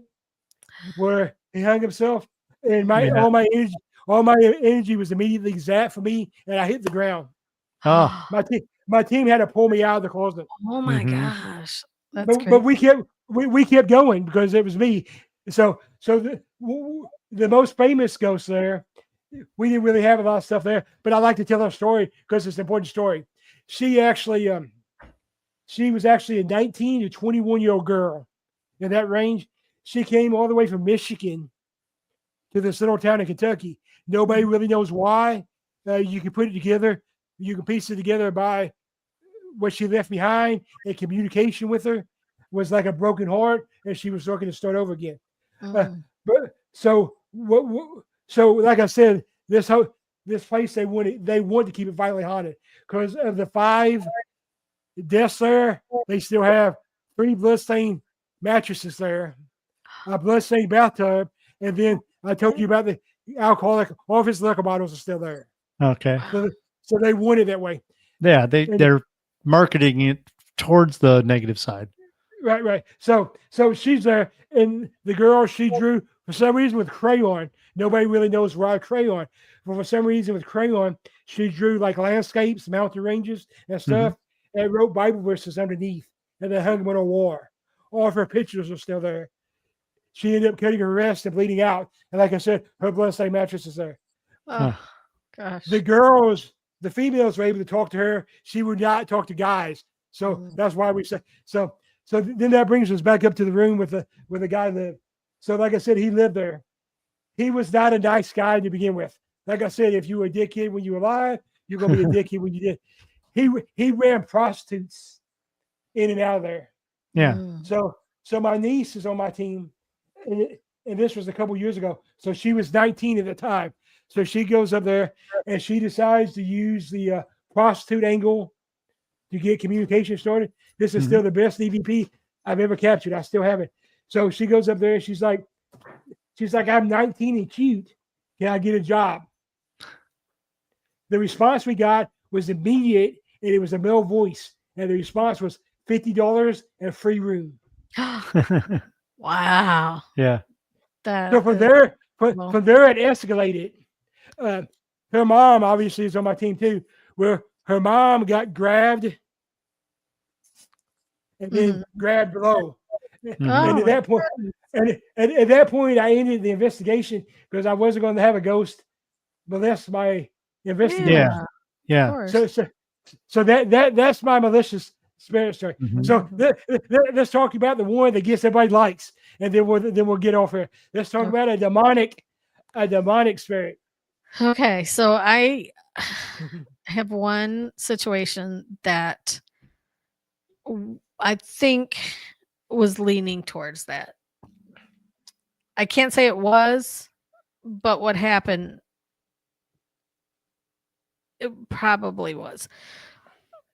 A: where he hung himself, and all my energy was immediately zapped for me, and I hit the ground.
C: Oh.
A: My team had to pull me out of the closet.
B: Oh my gosh. That's crazy.
A: But we kept going because it was me. So the most famous ghost there we didn't really have a lot of stuff there. But I like to tell her story because it's an important story. She actually, she was actually a 19 to 21-year-old girl in that range. She came all the way from Michigan to this little town in Kentucky. Nobody really knows why. You can put it together. You can piece it together by what she left behind, and communication with her was like a broken heart, and she was looking to start over again. But so so like I said, this place they want to keep it violently haunted because of the 5 deaths there. They still have 3 bloodstained mattresses there, a bloodstained bathtub, and then I told you about the alcoholic. All of his liquor bottles are still there.
C: Okay.
A: So they want it that way.
C: Yeah, they're marketing it towards the negative side.
A: Right. So she's there, and the girl she drew for some reason with crayon. Nobody really knows why crayon. But for some reason with crayon, she drew like landscapes, mountain ranges, and stuff, and wrote Bible verses underneath, and then hung them on a wall. All of her pictures are still there. She ended up cutting her wrist and bleeding out, and like I said, her bloodstained mattress is there.
B: Oh, gosh.
A: The females were able to talk to her. She would not talk to guys. So that's why we said so. So then that brings us back up to the room with the guy lived. So like I said, he lived there. He was not a nice guy to begin with. Like I said, if you were a dickhead when you were alive, you're gonna be a dickhead when you did. He ran prostitutes in and out of there.
C: Yeah.
A: So my niece is on my team, and this was a couple years ago. So she was 19 at the time. So she goes up there and she decides to use the prostitute angle to get communication started. This is still the best EVP I've ever captured. I still have it. So she goes up there and she's like, I'm 19 and cute. Can I get a job? The response we got was immediate, and it was a male voice. And the response was $50 and free room.
B: Wow.
C: Yeah.
A: So from there it escalated. Her mom obviously is on my team too, where her mom got grabbed and then grabbed below. And at that point, at that point, I ended the investigation because I wasn't going to have a ghost molest my investigation.
C: Yeah.
A: So that's my malicious spirit story. So let's talk about the one that gets everybody likes, and then we'll get off here. Let's talk about a demonic spirit.
B: Okay, so I have one situation that I think was leaning towards that. I can't say it was, but what happened, it probably was.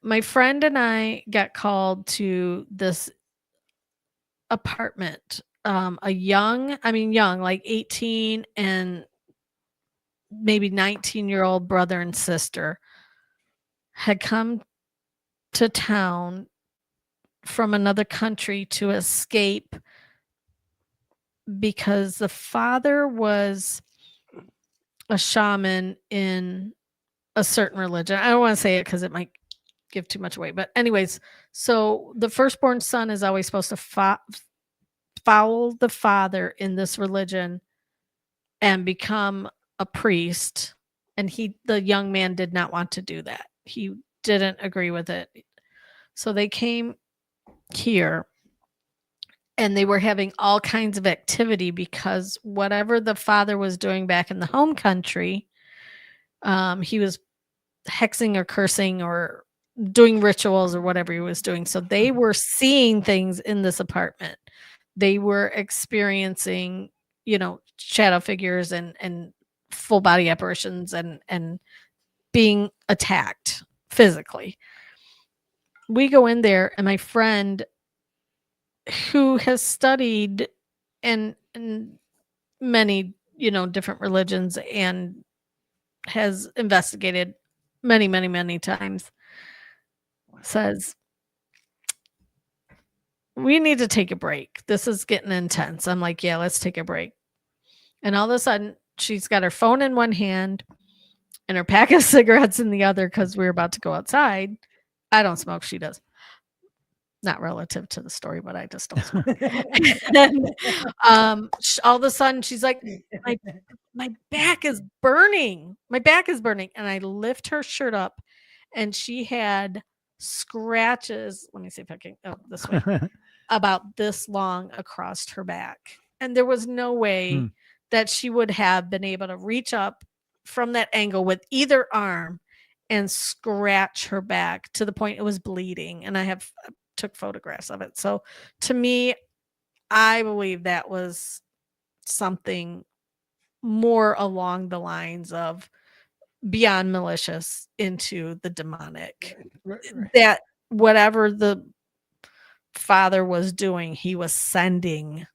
B: My friend and I got called to this apartment. Young, like 18 and maybe 19-year-old brother and sister had come to town from another country to escape because the father was a shaman in a certain religion. I don't want to say it because it might give too much away. But anyways, so the firstborn son is always supposed to follow the father in this religion and become a priest. And the young man did not want to do that. He didn't agree with it. So they came here and they were having all kinds of activity because whatever the father was doing back in the home country, he was hexing or cursing or doing rituals or whatever he was doing. So they were seeing things in this apartment. They were experiencing, shadow figures and full body apparitions and being attacked physically. We go in there, and my friend, who has studied in many, different religions and has investigated many, many, many times, says, we need to take a break. This is getting intense. I'm like, yeah, let's take a break. And all of a sudden, she's got her phone in one hand and her pack of cigarettes in the other because we were about to go outside. I don't smoke. She does. Not relative to the story, but I just don't smoke. And, all of a sudden, she's like, my back is burning. My back is burning. And I lift her shirt up and she had scratches. Let me see if I can, oh, this way, about this long across her back. And there was no way that she would have been able to reach up from that angle with either arm and scratch her back to the point it was bleeding. And I took photographs of it. So to me, I believe that was something more along the lines of beyond malicious into the demonic.
A: Right.
B: That whatever the father was doing, he was sending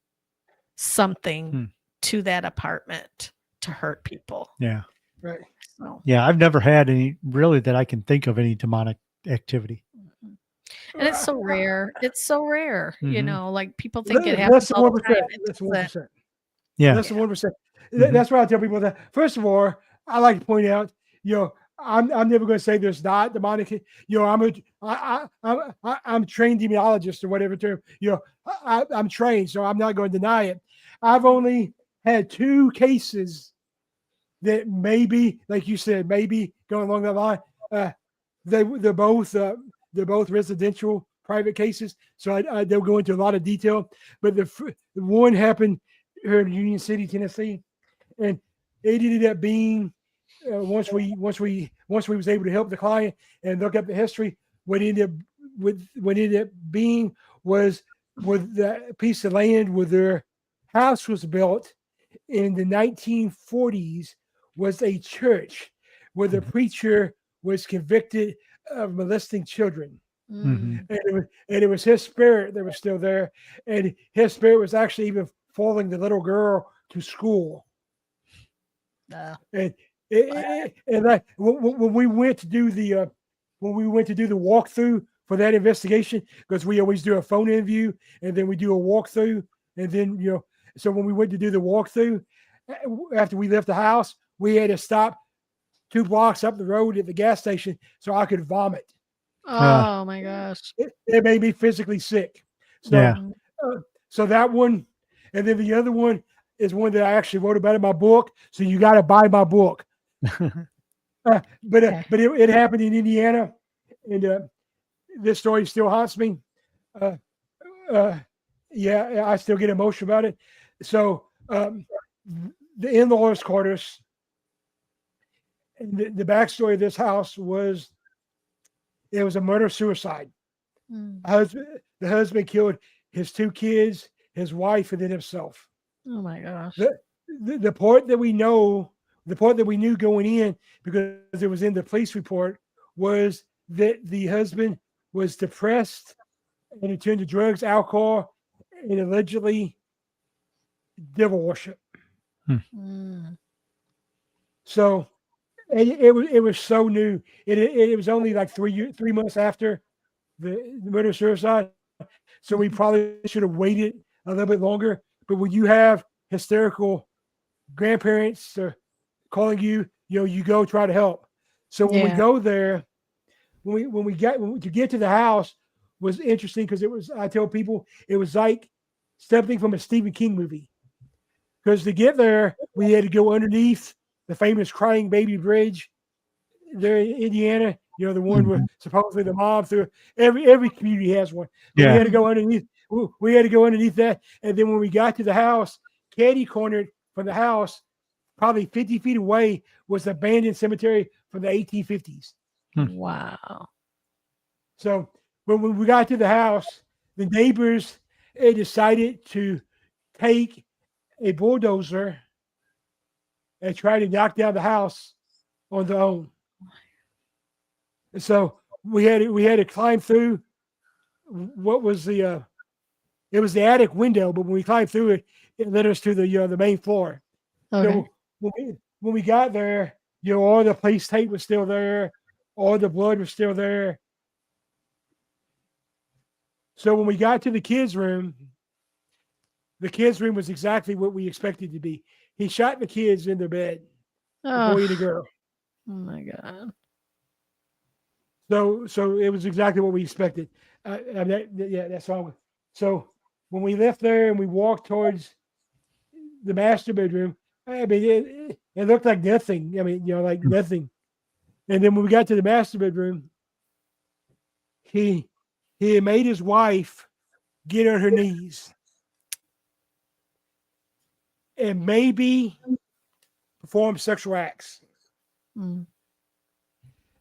B: something to that apartment to hurt people.
C: Yeah.
A: Right.
B: So,
C: Yeah. I've never had any really that I can think of any demonic activity.
B: and it's so rare. It's so rare. You
C: Mhm.
B: know, like people think it
A: Less
B: happens
A: than
B: all the time.
A: 1%.
B: It
A: Less than
B: doesn't.
A: 1%.
C: Yeah.
A: Less than 1%.
C: Mhm.
A: That's why I tell people that. First of all, I like to point out, I'm never going to say there's not demonic. I'm trained demonologist or whatever term. I'm trained, so I'm not going to deny it. I've only had 2 cases that maybe, like you said, maybe going along that line. They're both residential private cases, so they'll go into a lot of detail. But the one happened here in Union City, Tennessee, and it ended up being once we was able to help the client and look up the history. What ended up being was with the piece of land where their house was built in the 1940s was a church where the preacher was convicted of molesting children.
C: Mhm.
B: Mm.
A: And it was his spirit that was still there, and his spirit was actually even following the little girl to school. And when we went to do the walkthrough for that investigation, because we always do a phone interview and then we do a walkthrough, and then so when we went to do the walkthrough, after we left the house, we had to stop 2 blocks up the road at the gas station so I could vomit.
B: Oh my gosh.
A: It made me physically sick. So,
C: Yeah.
A: so that one, and then the other one is one that I actually wrote about in my book. So you got to buy my book. But it happened in Indiana, and this story still haunts me. Yeah, I still get emotional about it. So the in-laws quarters, and the backstory of this house was it was a murder-suicide. The husband killed his 2 kids, his wife, and then himself.
B: Oh my gosh.
A: The part that we knew going in, because it was in the police report, was that the husband was depressed and he turned to drugs, alcohol, and allegedly devil worship. So it was so new. It was only like 3 months after the murder suicide. So we probably should have waited a little bit longer. But when you have hysterical grandparents calling you, you go try to help. So when we go there, to get to the house was interesting because I tell people it was like something from a Stephen King movie. Because to get there, we had to go underneath the famous Crying Baby Bridge there in Indiana. The one where supposedly the mob through every community has one. But we had to go underneath. We had to go underneath that, and then when we got to the house, catty cornered from the house, probably 50 feet away, was the abandoned cemetery from the 1850s.
B: Wow.
A: So when we got to the house, the neighbors decided to take a bulldozer and try to knock down the house on their own. And so we had to climb through what was it was the attic window, but when we climbed through it, it led us to the main floor.
B: Okay.
A: So when we got there, all the police tape was still there, all the blood was still there. So when we got to the kids' room was exactly what we expected to be. He shot the kids in their bed, the boy and the girl.
B: Oh my God.
A: So it was exactly what we expected. That's all. So when we left there and we walked towards the master bedroom, I mean, it looked like nothing. I mean, like nothing. And then when we got to the master bedroom, he had made his wife get on her knees and maybe perform sexual acts.
B: Mm.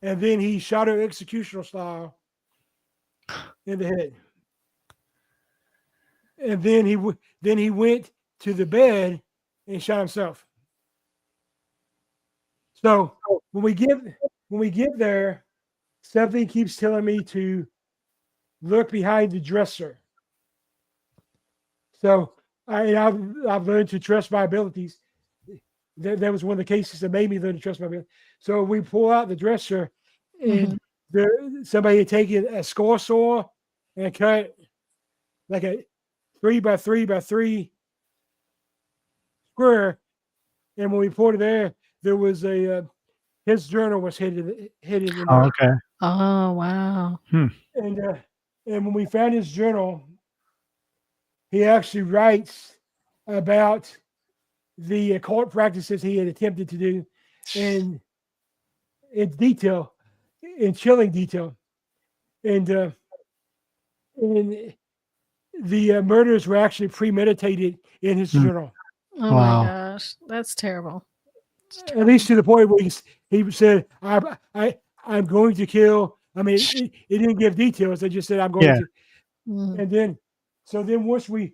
A: And then he shot her executioner style in the head. And then he went to the bed and shot himself. So when we get there, something keeps telling me to look behind the dresser. So I've learned to trust my abilities. That was one of the cases that made me learn to trust my abilities. So we pull out the dresser, and somebody had taken a score saw and cut like a 3x3x3 square. And when we pulled it there was his journal was hidden in there.
C: Okay.
B: Oh, wow.
A: And when we found his journal, he actually writes about the occult practices he had attempted to do in detail, in chilling detail. And the murders were actually premeditated in his journal.
B: Oh
C: Wow.
B: my gosh, that's terrible.
A: At least to the point where he said, I'm going to kill. I mean, it didn't give details. I just said, I'm going to.
B: Mm.
A: And then, so then once we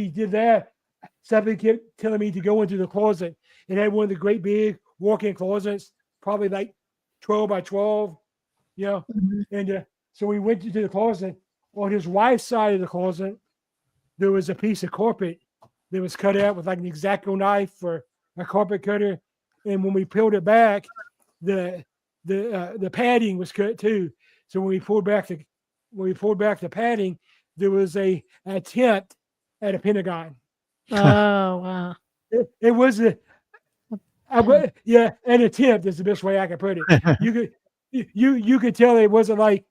A: did that, something kept telling me to go into the closet. It had one of the great big walk-in closets, probably like 12 by 12, And so we went into the closet. On his wife's side of the closet, there was a piece of carpet that was cut out with like an X-Acto knife or a carpet cutter. And when we peeled it back, the padding was cut too. So when we pulled back the padding, there was a attempt at a pentagon.
B: Oh, wow.
A: It was an attempt is the best way I can put it. You could tell it wasn't like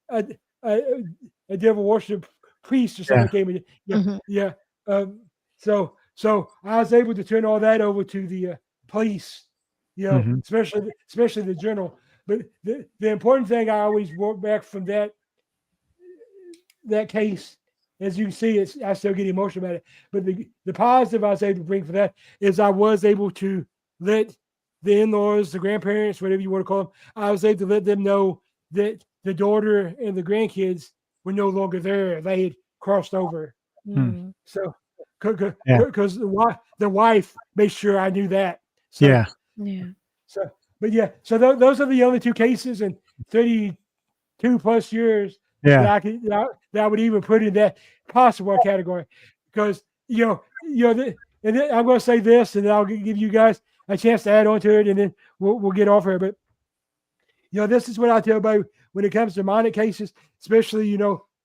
A: a devil worship priest or something came in. So I was able to turn all that over to the police, especially the general. But the important thing I always work back from that case, as you can see, I still get emotional about it. But the positive I was able to bring for that is I was able to let the in-laws, the grandparents, whatever you want to call them, I was able to let them know that the daughter and the grandkids were no longer there. They had crossed over.
B: Mm.
A: So, because the wife made sure I knew that. So,
C: Yeah.
A: So those are the only two cases in 32 plus years that I would even put in that possible category. Because and then I'm going to say this, and then I'll give you guys a chance to add on to it, and then we'll get off here. But this is what I tell everybody when it comes to demonic cases, especially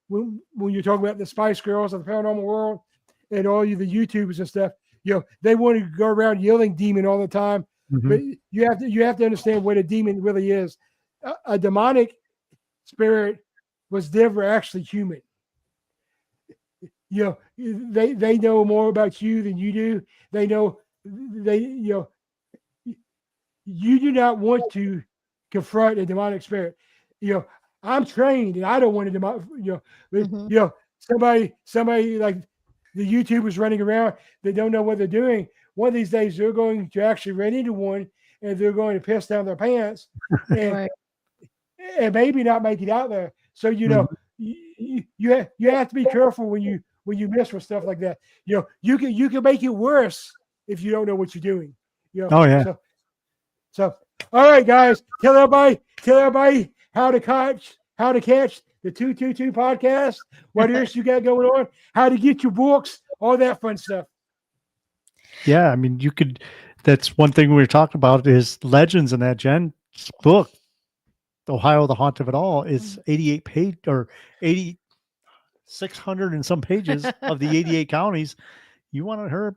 A: when you're talking about the Spice Girls of the paranormal world and all you the YouTubers and stuff. They want to go around yelling demon all the time, but you have to understand what a demon really is. A demonic spirit was never actually human. They know more about you than you do. You do not want to confront a demonic spirit. I'm trained and I don't want to demonic, somebody like the YouTubers running around that don't know what they're doing. One of these days they're going to actually run into one and they're going to piss down their pants and maybe not make it out there. So you have to be careful when you mess with stuff like that. You can make it worse if you don't know what you're doing.
C: Oh yeah.
A: So all right, guys, tell everybody how to catch the 222 podcast. What else you got going on? How to get your books, all that fun stuff.
C: Yeah, I mean, that's one thing we were talking about is legends in that Jen's book, Ohio, the Haunt of It All, is 88 page or 600 and some pages of the 88 counties. You want to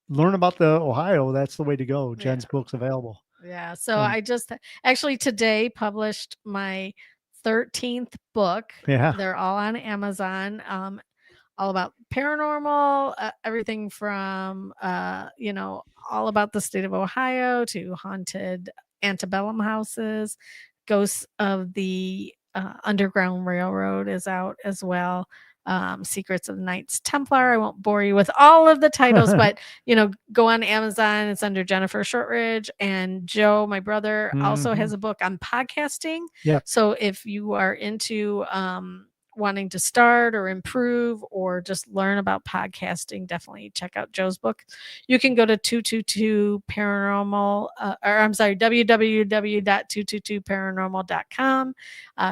C: learn about the Ohio, that's the way to go. Jen's book's available.
B: Yeah. So I just actually today published my 13th book.
C: Yeah.
B: They're all on Amazon. all about paranormal, everything from all about the state of Ohio to haunted antebellum houses. Ghosts of the Underground Railroad is out as well. Secrets of the Knights Templar. I won't bore you with all of the titles, but go on Amazon. It's under Jennifer Shortridge. And Joe, my brother, also has a book on podcasting.
C: Yeah.
B: So if you are into wanting to start or improve or just learn about podcasting, definitely check out Joe's book. You can go to 222 paranormal www.222paranormal.com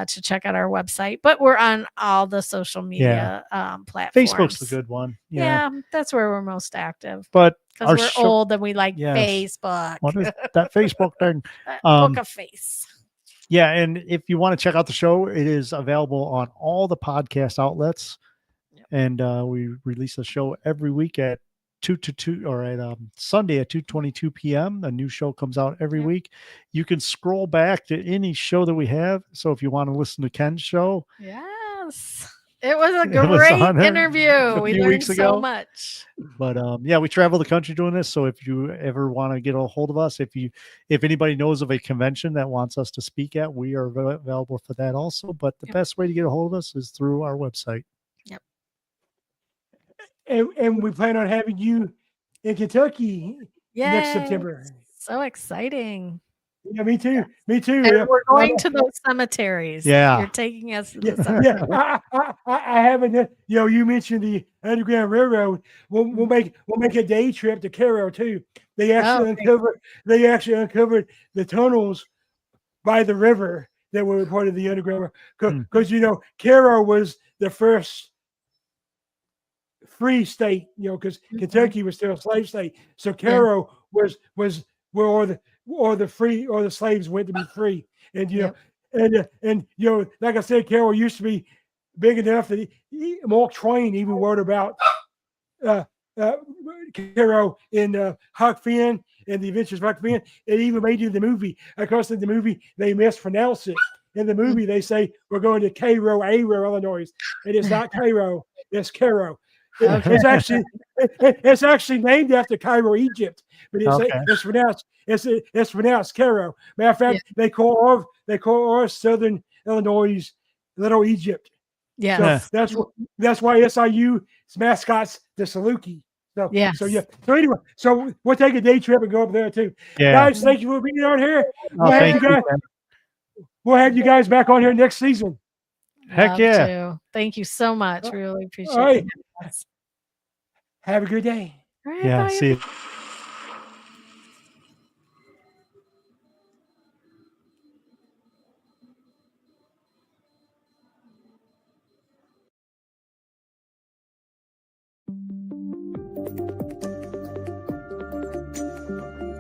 B: to check out our website, but we're on all the social media platforms.
C: Facebook's a good one.
B: Yeah, that's where we're most active.
C: But
B: because we're old and we like
C: Yes.
B: Facebook.
C: What is that Facebook thing?
B: Book of Face.
C: Yeah, and if you want to check out the show, it is available on all the podcast outlets.
B: Yep.
C: And we release a show every week at 2 to 2 or at Sunday at 2:22 p.m. A new show comes out every week. You can scroll back to any show that we have. So if you want to listen to Ken's show.
B: Yes. It was a great interview. We learned so much.
C: But we travel the country doing this. So if you ever want to get a hold of us, if anybody knows of a convention that wants us to speak at, we are available for that also. But the best way to get a hold of us is through our website.
B: Yep.
A: And we plan on having you in Kentucky next September.
B: So exciting.
A: Yeah, me too. Me too.
B: And we're going to those cemeteries.
C: Yeah.
B: You're taking us to the cemetery.
A: I haven't. You mentioned the Underground Railroad. We'll make a day trip to Cairo too. They actually uncovered the tunnels by the river that were part of the Underground Railroad. Because Cairo was the first free state. Because Kentucky was still a slave state. So Cairo was where all the slaves went to be free. And like I said, Cairo used to be big enough that Mark Twain even wrote about Cairo in Huck Finn and the Adventures of Huck Finn. It even made it the movie. Of course, in the movie they mispronounce it. In the movie they say we're going to Cairo, Illinois, and it's not Cairo, it's Cairo. It's actually named after Cairo, Egypt, but it's pronounced Cairo. Matter of fact, they call our Southern Illinois Little Egypt.
B: Yeah,
A: so that's why SIU's mascot's the Saluki. So anyway, so we'll take a day trip and go up there too. Guys, thank you for being on here. We'll have you guys back on here next season.
C: Heck yeah.
B: Thank you so much. Really appreciate it.
A: Have a good day.
B: Right,
C: yeah, see you.